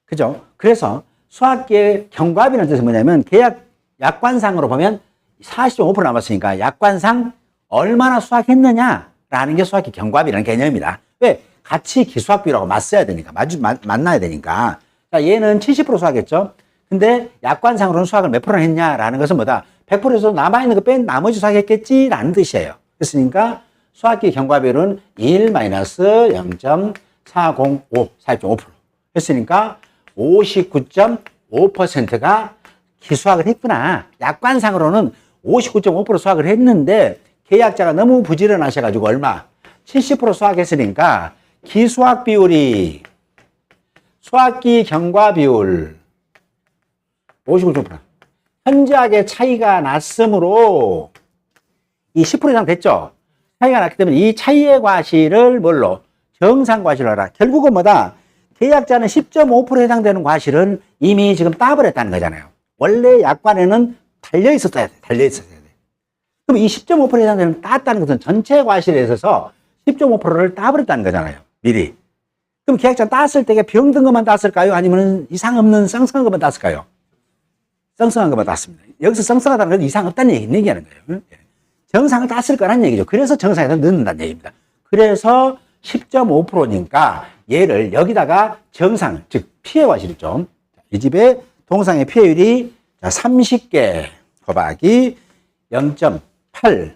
Speaker 1: 그죠? 그래서 수학계의 경과비라는 뜻은 뭐냐면 계약 약관상으로 보면 40.5% 남았으니까 약관상 얼마나 수학했느냐라는 게 수학계 경과비라는 개념입니다. 왜? 같이 기수학비율하고 맞서야 되니까, 만나야 되니까. 자, 얘는 70% 수학했죠? 근데 약관상으로는 수학을 몇 프로 했냐라는 것은 뭐다? 100%에서 남아있는 거 뺀 나머지 수학했겠지라는 뜻이에요. 그랬으니까 수학기 경과비율은 1-0.405, 40.5% 했으니까 59.5%가 기수학을 했구나. 약관상으로는 59.5% 수학을 했는데 계약자가 너무 부지런하셔가지고 얼마? 70% 수학했으니까 기수학 비율이 수학기 경과 비율 59.5% 현저하게 차이가 났으므로 이 10% 이상 됐죠? 차이가 났기 때문에 이 차이의 과실을 뭘로? 정상 과실로 하라. 결국은 뭐다? 계약자는 10.5%에 해당되는 과실은 이미 지금 따버렸다는 거잖아요. 원래 약관에는 달려 있었어야 돼. 그럼 이 10.5%에 해당되는 땄다는 것은 전체 과실에 있어서 10.5%를 따버렸다는 거잖아요. 미리. 그럼 계약자 땄을 때 병든 것만 땄을까요? 아니면 이상 없는 썽썽한 것만 땄을까요? 썽썽한 것만 땄습니다. 여기서 썽썽하다는 건 이상 없다는 얘기하는 거예요. 정상을 땄을 거라는 얘기죠. 그래서 정상에서 넣는다는 얘기입니다. 그래서 10.5%니까 얘를 여기다가 정상, 즉 피해 과실이죠. 이 집의 동상의 피해율이 30개 곱하기 0.8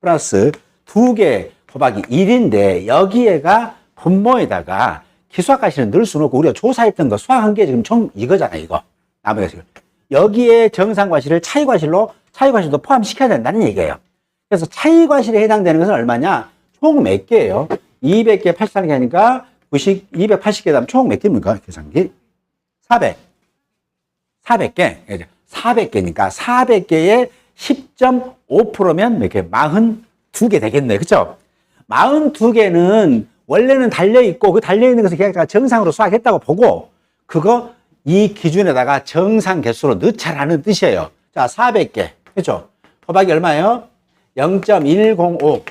Speaker 1: 플러스 2개 곱하기 1인데 여기에가 분모에다가 기수학 과실은 넣을 수는 없고 우리가 조사했던 거 수학한 게 지금 총 이거잖아요. 이거. 나머지 여기에 정상 과실을 차이 과실도 포함시켜야 된다는 얘기예요. 그래서 차이 과실에 해당되는 것은 얼마냐? 총 몇 개예요? 200개, 84개 하니까 280개 다음 총 몇 개입니까? 계산기. 400개. 400개니까 400개에 10.5%면 몇 개? 42개 되겠네요. 그쵸? 42개는 원래는 달려있고 그 달려있는 것을 계약자가 정상으로 수확했다고 보고 그거 이 기준에다가 정상 개수로 넣자라는 뜻이에요. 자, 400개. 그죠? 호박이 얼마예요? 0.105.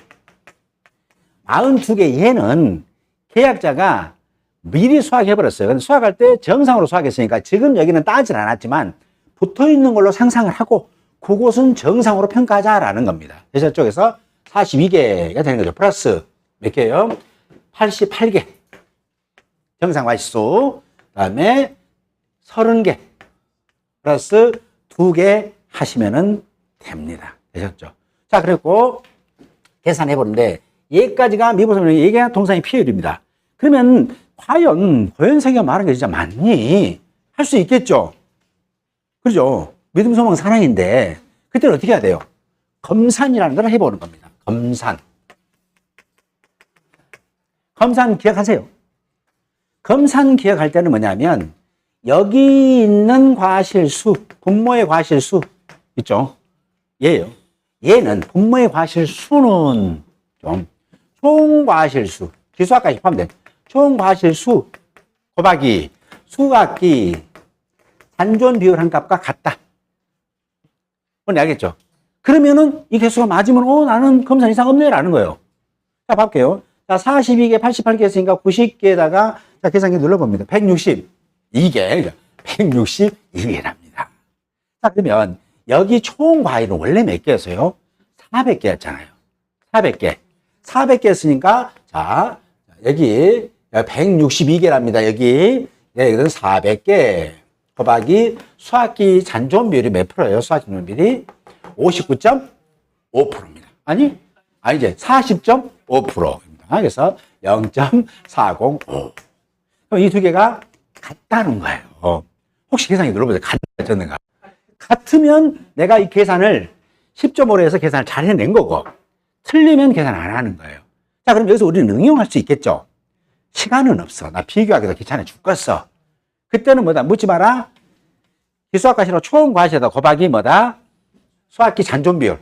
Speaker 1: 42개 얘는 계약자가 미리 수확해버렸어요. 근데 수확할 때 정상으로 수확했으니까 지금 여기는 따질 않았지만 붙어 있는 걸로 상상을 하고 그곳은 정상으로 평가하자라는 겁니다. 그래서 저쪽에서 42개가 되는 거죠. 플러스 몇 개예요? 88개. 정상 과실수. 그 다음에 30개. 플러스 2개 하시면은 됩니다. 되셨죠? 자, 그리고 계산해 보는데 얘까지가 미분성명 얘가 동사의 피해율입니다. 그러면 과연 고현석이가 말한 게 진짜 맞니? 할 수 있겠죠? 그죠? 믿음, 소망, 사랑인데 그때는 어떻게 해야 돼요? 검산이라는 걸 해보는 겁니다. 검산. 검산 기억하세요. 검산 기억할 때는 뭐냐면 여기 있는 과실수, 분모의 과실수 있죠? 얘예요. 얘는 분모의 과실수는 좀 총과실수, 기수학까지 포함된 총과실수 곱하기 수학기 잔존 비율 한 값과 같다. 뭔지 알겠죠? 그러면은 이 개수가 맞으면 나는 검산 이상 없네 라는 거예요. 자, 볼게요. 자, 42개, 88개 했으니까 90개에다가 자, 계산기 눌러봅니다. 162개. 162개랍니다. 자, 그러면 여기 총 과일은 원래 몇 개였어요? 400개였잖아요. 400개. 400개 했으니까 자, 여기 162개랍니다. 여기. 여기는 400개. 곱하기 수학기 잔존 비율이 몇 프로예요? 수학기 잔존 비율이 59.5%입니다. 이제 40.5%입니다. 그래서 0.405. 그럼 이 두 개가 같다는 거예요. 혹시 계산기 눌러보세요. 같았는가? 같으면 내가 이 계산을 10.5로 해서 계산을 잘 해낸 거고 틀리면 계산 안 하는 거예요. 자, 그럼 여기서 우리는 응용할 수 있겠죠? 시간은 없어. 나 비교하기도 귀찮아 죽겠어. 그때는 뭐다? 묻지 마라. 기수학과실로 총과실에다 곱하기 뭐다? 수학기 잔존 비율.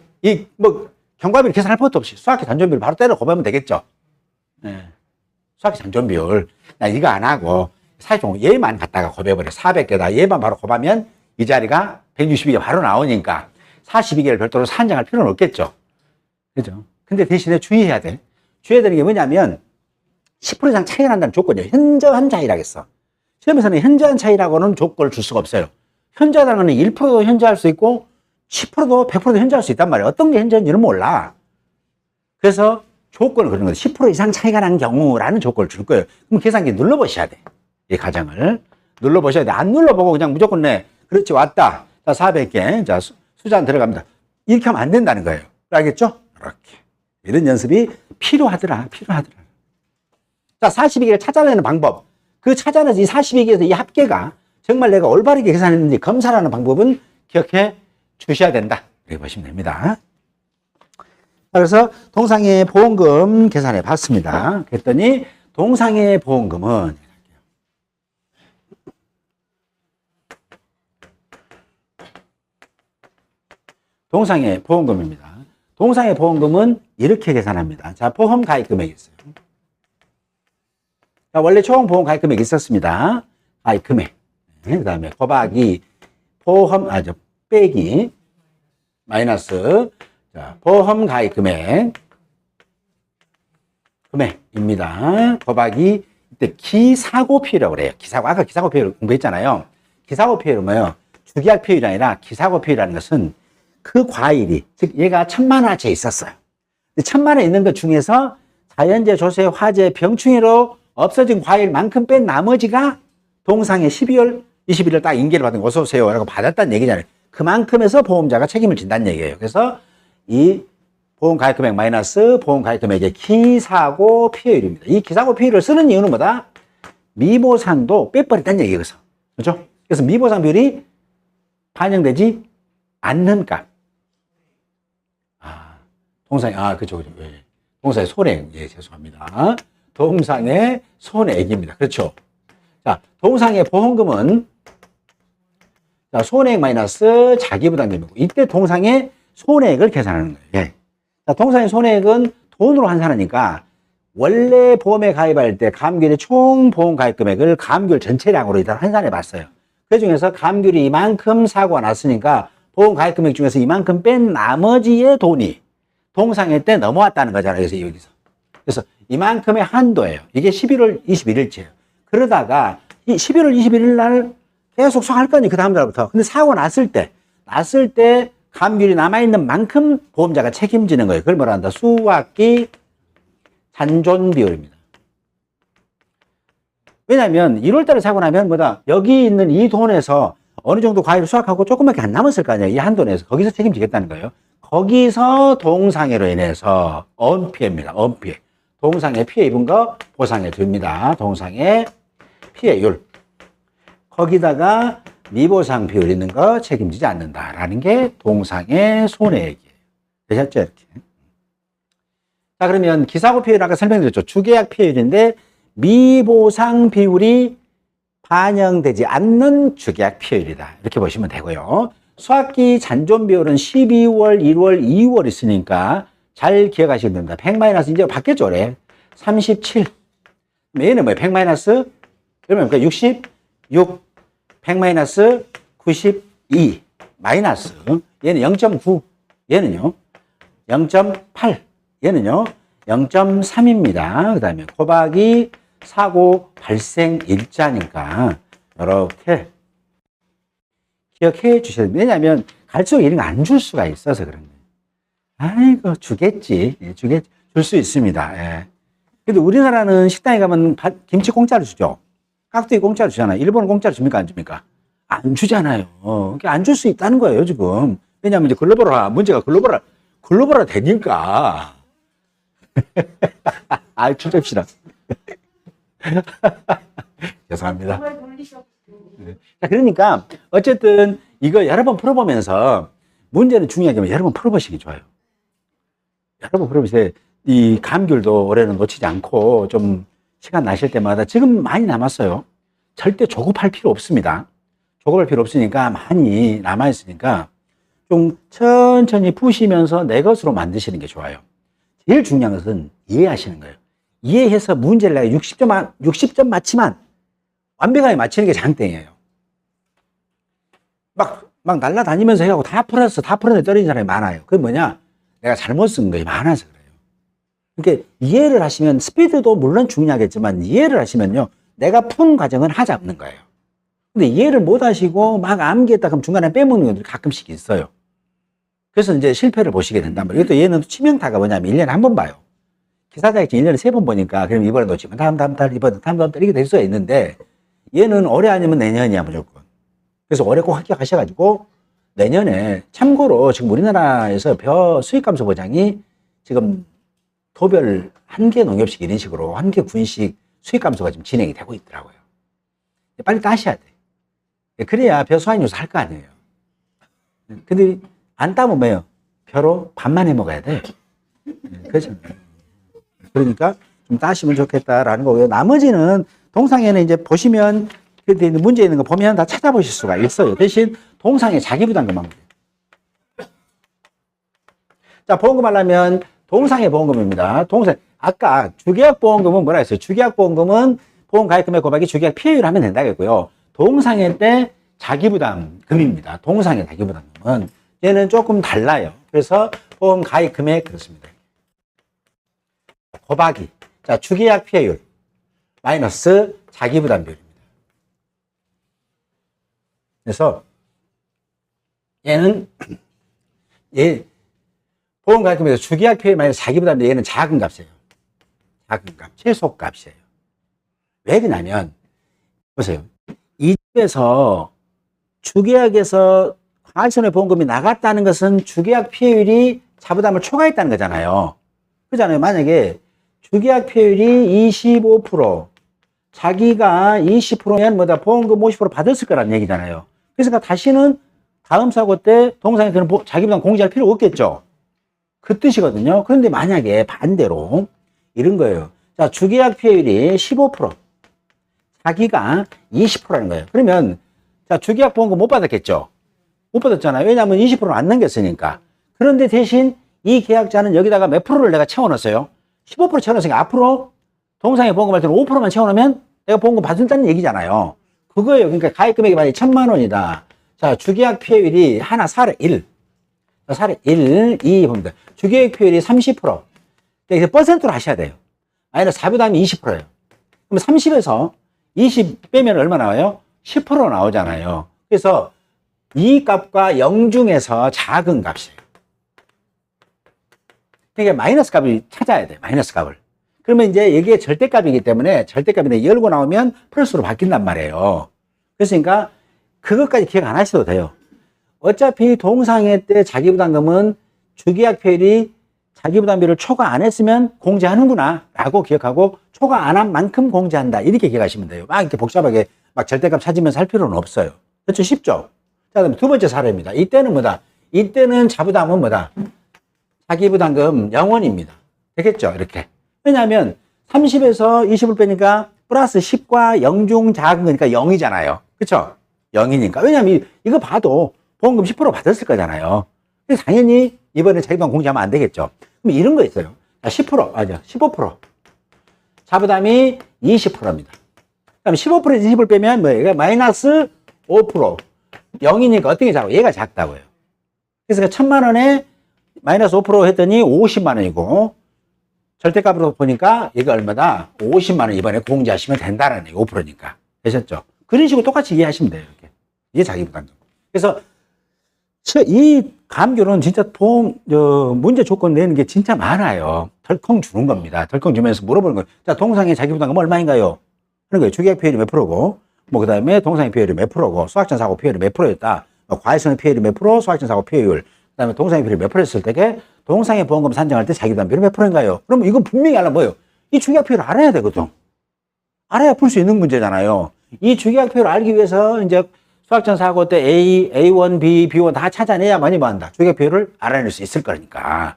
Speaker 1: 경과비를 계산할 것도 없이 수학기 잔존 비율 바로 때려 곱하면 되겠죠? 네. 수학기 잔존 비율. 나 이거 안 하고 사실 얘만 갖다가 곱해버려. 400개다. 얘만 바로 곱하면 이 자리가 162개 바로 나오니까 42개를 별도로 산정할 필요는 없겠죠? 그죠? 근데 대신에 주의해야 돼. 주의해야 되는 게 뭐냐면 10% 이상 차이가 난다는 조건이에요. 현저한 차이라겠어. 시험에서는 현저한 차이라고는 조건을 줄 수가 없어요. 현저하다는 거는 1%도 현저할 수 있고 10%도 100%도 현저할 수 있단 말이에요. 어떤 게 현저한지는 몰라. 그래서 조건을 그런 거예요. 10% 이상 차이가 난 경우라는 조건을 줄 거예요. 그럼 계산기 눌러보셔야 돼. 이 가정을. 눌러보셔야 돼. 안 눌러보고 그냥 무조건 그렇지, 왔다. 자, 400개. 자, 수잔 들어갑니다. 이렇게 하면 안 된다는 거예요. 알겠죠? 이렇게. 이런 연습이 필요하더라. 자, 42개를 찾아내는 방법. 그 찾아내서 이 42개에서 이 합계가 정말 내가 올바르게 계산했는지 검사하는 방법은 기억해 주셔야 된다. 이렇게 보시면 됩니다. 그래서 동상의 보험금 계산해 봤습니다. 그랬더니 동상의 보험금은 동상의 보험금입니다. 동상의 보험금은 이렇게 계산합니다. 자, 보험 가입 금액이 있어요. 자, 원래 총 보험 가입 금액이 있었습니다. 가입 금액. 그 다음에 곱하기 보험, 빼기 마이너스 자, 보험 가입 금액입니다. 곱하기 이때 기사고 피해라고 그래요. 기사고, 아까 기사고 피해를 공부했잖아요. 기사고 피해는 뭐예요? 주기할 피해율이 아니라 기사고 피해라는 것은 그 과일이, 즉 얘가 1000만원어치에 있었어요. 1000만원 있는 것 중에서 자연재, 조세, 화재, 병충해로 없어진 과일만큼 뺀 나머지가 동상의 12월 21일 딱 인계를 받은 어서 오세요 라고 받았다는 얘기잖아요. 그만큼에서 보험자가 책임을 진다는 얘기예요. 그래서 이 보험 가입 금액 마이너스 보험 가입 금액의 기사고 피해율입니다. 이 기사고 피해율을 쓰는 이유는 뭐다? 미보상도 빼버렸다는 얘기예요. 그렇죠? 그래서 미보상 비율이 반영되지 않는 값. 동상이, 그죠. 동상의 손해액. 예, 죄송합니다. 동상의 손해액입니다. 그렇죠. 자, 동상의 보험금은 자, 손해액 마이너스 자기부담금이고 이때 동상의 손해액을 계산하는 거예요. 예. 자, 동상의 손해액은 돈으로 환산하니까 원래 보험에 가입할 때 감귤의 총 보험 가입 금액을 감귤 전체량으로 일단 환산해 봤어요. 그 중에서 감귤이 이만큼 사고가 났으니까 보험 가입 금액 중에서 이만큼 뺀 나머지의 돈이 동상회 때 넘어왔다는 거잖아요. 그래서 여기서. 그래서 이만큼의 한도예요. 이게 11월 21일째예요. 그러다가 이 11월 21일 날 계속 소할 거니 그 다음 달부터. 근데 사고 났을 때 감귤이 남아있는 만큼 보험자가 책임지는 거예요. 그걸 뭐라 한다? 수확기 잔존 비율입니다. 왜냐하면 1월 달에 사고 나면 뭐다? 여기 있는 이 돈에서 어느 정도 과일을 수확하고 조금밖에 안 남았을 거 아니에요. 이 한도 내에서. 거기서 책임지겠다는 거예요. 거기서 동상해로 인해서 엄피해입니다. 엄피해. 동상해 피해 입은 거 보상해 줍니다. 동상해 피해율. 거기다가 미보상 비율 있는 거 책임지지 않는다라는 게 동상해 손해액이에요. 되셨죠? 이렇게. 자, 그러면 기사고 피해율 아까 설명드렸죠. 주계약 피해율인데 미보상 비율이 반영되지 않는 주계약 피해율이다. 이렇게 보시면 되고요. 수학기 잔존 비율은 12월, 1월, 2월 있으니까 잘 기억하시면 됩니다. 100 마이너스 이제 바뀌었죠, 올해. 37. 얘는 뭐예요? 100 마이너스 그러면 66. 100 마이너스 92 마이너스 얘는 0.9 얘는요 0.8 얘는요 0.3입니다. 그 다음에 곱하기 사고 발생 일자니까 이렇게 기억해 주셔야 됩니다. 왜냐하면 갈수록 이런 거 안 줄 수가 있어서 그런 거예요. 아이고 주겠지. 예, 줄 수 있습니다. 예. 근데 우리나라는 식당에 가면 김치 공짜로 주죠. 깍두기 공짜로 주잖아요. 일본은 공짜로 줍니까? 안 줍니까? 안 주잖아요. 안 줄 수 있다는 거예요, 지금. 왜냐하면 이제 글로벌화, 문제가 글로벌화 되니까. 아, 출제합시다. 죄송합니다. 자, 그러니까, 어쨌든, 이거 여러 번 풀어보면서, 문제는 중요하게 여러 번 풀어보시기 좋아요. 여러 번 풀어보세요. 이 감귤도 올해는 놓치지 않고, 좀, 시간 나실 때마다 지금 많이 남았어요. 절대 조급할 필요 없습니다. 조급할 필요 없으니까 많이 남아있으니까 좀 천천히 푸시면서 내 것으로 만드시는 게 좋아요. 제일 중요한 것은 이해하시는 거예요. 이해해서 문제를 내가 60점 맞지만 완벽하게 맞히는 게 장땡이에요. 막 날라다니면서 해갖고 다 풀었는데 떨어진 사람이 많아요. 그게 뭐냐? 내가 잘못 쓴 것이 많아서 그래요. 그러니까 이해를 하시면 스피드도 물론 중요하겠지만 이해를 하시면요 내가 푼 과정은 하지 않는 거예요. 근데 이해를 못 하시고 막 암기했다 그럼 중간에 빼먹는 것들이 가끔씩 있어요. 그래서 이제 실패를 보시게 된단 말이에요. 또 얘는 치명타가 뭐냐면 1년에 한 번 봐요. 기사자격증 1년에 3번 보니까 그럼 이번에 놓치면 다음 달 이번에 다음 달 이렇게 될 수가 있는데 얘는 올해 아니면 내년이야 무조건. 그래서 올해 꼭 합격하셔가지고 내년에 참고로 지금 우리나라에서 수익 감소 보장이 지금 도별 한 개 농협식 이런 식으로 한 개 군식 수익 감소가 지금 진행이 되고 있더라고요. 빨리 따셔야 돼. 그래야 벼 수확 뉴스 할 거 아니에요. 근데 안 따면 뭐예요? 벼로 밥만 해 먹어야 돼. 그렇죠. 그러니까 좀 따시면 좋겠다라는 거고요. 나머지는 동상에는 이제 보시면 문제 있는 거 보면 다 찾아보실 수가 있어요. 대신 동상에 자기부담금만 돼요. 자, 보험금 하려면 동상의 보험금입니다. 아까 주계약 보험금은 뭐라 했어요? 주계약 보험금은 보험 가입금액 곱하기 주계약 피해율 하면 된다겠고요. 동상의 때 자기부담금입니다. 동상의 자기부담금은 얘는 조금 달라요. 그래서 보험 가입금액 그렇습니다. 곱하기 자 주계약 피해율 마이너스 자기부담 비율입니다. 그래서 얘는 보험 가입금에서 주계약 피해율 마이너스 자기부담 비율 얘는 작은 값이에요. 작은 값, 최소 값이에요. 왜 그러냐면 보세요. 이 집에서 주계약에서 과실손해보험금이 나갔다는 것은 주계약 피해율이 자부담을 초과했다는 거잖아요. 그렇잖아요. 만약에 주계약 피해율이 25%, 자기가 20%면 뭐다 보험금 50% 받았을 거란 얘기잖아요. 그래서 다시는 다음 사고 때 동상에 그런 자기부담 공제할 필요 없겠죠. 그 뜻이거든요. 그런데 만약에 반대로 이런 거예요. 자, 주계약 피해율이 15%, 자기가 20%라는 거예요. 그러면 자, 주계약 보험금 못 받았겠죠? 못 받았잖아요. 왜냐하면 20%는 안 넘겼으니까. 그런데 대신 이 계약자는 여기다가 몇 프로를 내가 채워놨어요? 15% 채워놨으니까 앞으로 동상의 보험금 할 때는 5%만 채워놓으면 내가 보험금 받는다는 얘기잖아요. 그거예요. 그러니까 가입 금액이 만약에 1,000만 원이다. 자, 주계약 피해율이 하나 4를 1. 4를 1, 2 봅니다. 주계약 피해율이 30%. 이제 퍼센트로 하셔야 돼요. 마이너스 4부담이 20%예요. 그럼 30에서 20 빼면 얼마 나와요? 10% 나오잖아요. 그래서 이 값과 0 중에서 작은 값이에요. 그러니까 마이너스 값을 찾아야 돼요. 마이너스 값을. 그러면 이제 이게 절대값이기 때문에 절대값인데 열고 나오면 플러스로 바뀐단 말이에요. 그러니까 그것까지 기억 안 하셔도 돼요. 어차피 동상회 때 자기부담금은 주계약 피해율이 자기부담비를 초과 안 했으면 공제하는구나 라고 기억하고 초과 안 한 만큼 공제한다 이렇게 기억하시면 돼요. 막 이렇게 복잡하게 막 절대값 찾으면서 할 필요는 없어요. 그렇죠? 쉽죠? 자, 그럼 두 번째 사례입니다. 이때는 뭐다? 이때는 자부담은 뭐다? 자기부담금 0원입니다. 되겠죠? 이렇게. 왜냐하면 30에서 20을 빼니까 플러스 10과 0 중 작은 거니까 0이잖아요. 그렇죠? 0이니까. 왜냐하면 이거 봐도 보험금 10% 받았을 거잖아요. 그래서 당연히 이번에 자기부담 공제하면 안 되겠죠. 그럼 이런 거 있어요. 10%, 맞아. 15%. 자부담이 20%입니다. 그럼 15%에서 20을 빼면 뭐예요? 마이너스 5%. 0이니까 어떻게 작아요? 얘가 작다고요. 그래서 1,000만 원에 마이너스 5% 했더니 50만 원이고, 절대값으로 보니까 얘가 얼마다? 50만 원 이번에 공제하시면 된다는 얘기, 5%니까. 되셨죠? 그런 식으로 똑같이 이해하시면 돼요. 이렇게. 이게 자기부담금. 그래서 이 감귤은 진짜 문제 조건 내는 게 진짜 많아요. 덜컹 주는 겁니다. 덜컹 주면서 물어보는 거예요. 자, 동상의 자기부담금 얼마인가요? 그런 거예요. 주계약 피해율이 몇 프로고, 그 다음에 동상의 피해율이 몇 프로고, 수확전 사고 피해율이 몇 프로였다. 과외손해 피해율이 몇 프로, 수확전 사고 피해율, 그 다음에 동상의 피해율이 몇 프로였을 때게 동상의 보험금 산정할 때 자기부담비율이 몇 프로인가요? 그러면 이건 분명히 알아 뭐예요? 이 주계약 피해율을 알아야 되거든. 알아야 풀 수 있는 문제잖아요. 이 주계약 피해율을 알기 위해서 이제 수학전 사고 때 A1, B, B1 다 찾아내야만이 뭐 한다. 주계약 피해율을 알아낼 수 있을 거니까.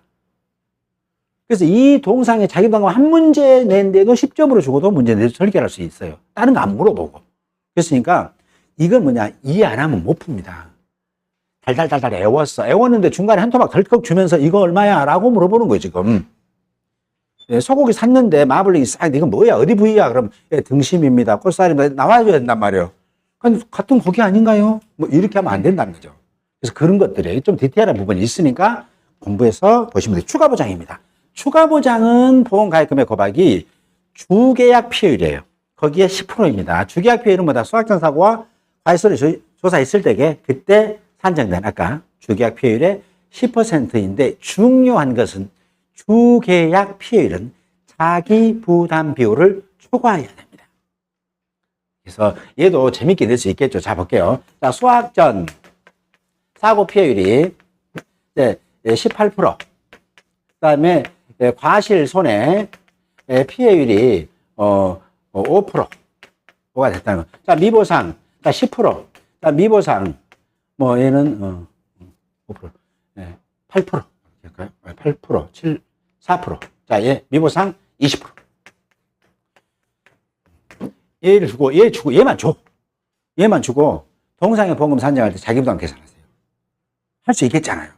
Speaker 1: 그래서 이 동상의 자기부담금 한 문제 낸데도 10점으로 주고도 문제 내서 설계할 수 있어요. 다른 거 안 물어보고. 그랬으니까 이건 뭐냐. 이해 안 하면 못 풉니다. 달달달달 애웠어. 애웠는데 중간에 한 토막 덜컥 주면서 이거 얼마야? 라고 물어보는 거예요, 지금. 소고기 샀는데 마블링이 싹, 이건 뭐야? 어디 부위야? 그럼 등심입니다. 꽃살입니다. 나와줘야 된단 말이에요. 같은 고기 아닌가요? 뭐 이렇게 하면 안 된다는 거죠. 그래서 그런 것들이 좀 디테일한 부분이 있으니까 공부해서 보시면 돼요. 추가 보장입니다. 추가 보장은 보험 가입금액 곱하기 주계약 피해율이에요. 거기에 10%입니다. 주계약 피해율은 뭐다? 수학전 사고와 과실손해 조사했을 때게 그때 산정된 아까 주계약 피해율의 10%인데 중요한 것은 주계약 피해율은 자기 부담 비율을 초과해야 됩니다. 그래서 얘도 재밌게 낼 수 있겠죠. 자, 볼게요. 자, 수학전 사고 피해율이 18%. 그 다음에 과실 손해 피해율이 5%가 됐다는 거. 자, 미보상. 자, 10%. 자, 미보상. 뭐, 얘는, 5%. 8%. 할까요? 8%, 4%. 자, 얘, 미보상 20%. 얘를 주고, 얘만 줘. 얘만 주고, 동상의 보험금 산정할 때 자기부담 계산하세요. 할 수 있겠잖아요.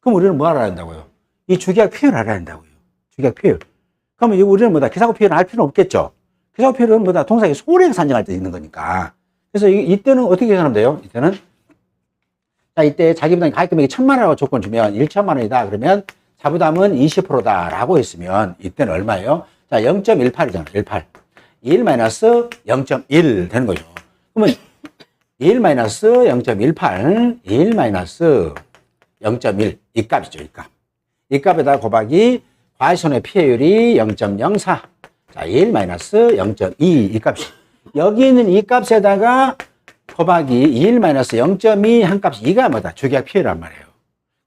Speaker 1: 그럼 우리는 뭐 알아야 한다고요? 이 주계약 피해율 알아야 한다고요. 주계약 피해율. 그러면 우리는 뭐다? 기사고 피해율은 알 필요는 없겠죠. 기사고 피해율은 뭐다? 동상의 소액 산정할 때 있는 거니까. 그래서 이때는 어떻게 계산하면 돼요? 이때는. 자, 이때 자기부담 가입금액이 1,000만 원이라고 조건 주면 1,000만 원이다. 그러면 자부담은 20%다라고 했으면 이때는 얼마예요? 자, 0.18이잖아. 18. 1 마이너스 0.1 되는 거죠. 그러면 1 마이너스 0.18, 1 마이너스 0.1 이 값이죠. 이 값. 이 값에다 곱하기 과실손해 피해율이 0.04. 자, 1 마이너스 0.2 이 값이. 여기 있는 이 값에다가 곱하기 1 마이너스 0.2 한 값이 이가 뭐다? 주계약 피해율이란 말이에요.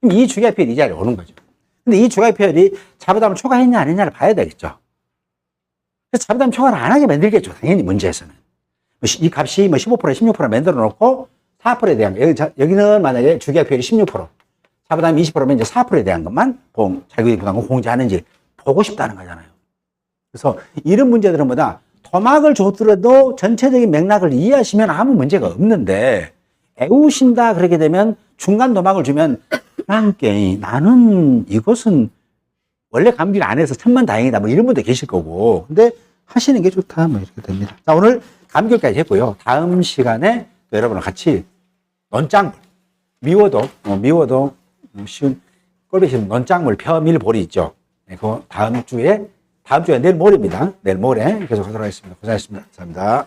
Speaker 1: 그럼 이 주계약 피해율이 이 자리에 오는 거죠. 근데 이 주계약 피해율이 자부담을 초과했냐 안 했냐를 봐야 되겠죠. 그래서 자부담 초과를 안 하게 만들겠죠. 당연히 문제에서는. 이 값이 뭐 15%, 16% 만들어 놓고 4%에 대한, 여기는 만약에 주계약 피해율이 16%, 자, 그 다음에 20%면 이제 4%에 대한 것만 자기 부담금 공제하는지 보고 싶다는 거잖아요. 그래서 이런 문제들은 뭐다? 토막을 줬더라도 전체적인 맥락을 이해하시면 아무 문제가 없는데, 애우신다 그렇게 되면 중간 토막을 주면, 함께 나는 이것은 원래 감귤 안 해서 천만다행이다, 뭐 이런 분도 계실 거고, 근데 하시는 게 좋다, 뭐 이렇게 됩니다. 자, 오늘 감귤까지 했고요. 다음 시간에 여러분과 같이 논작물, 미워도 쉬운 꼴보기 논작물 펴밀볼이 있죠. 네, 그거 다음 주에 내일 모레입니다. 내일 모레 계속 하도록 하겠습니다. 고생하셨습니다. 감사합니다.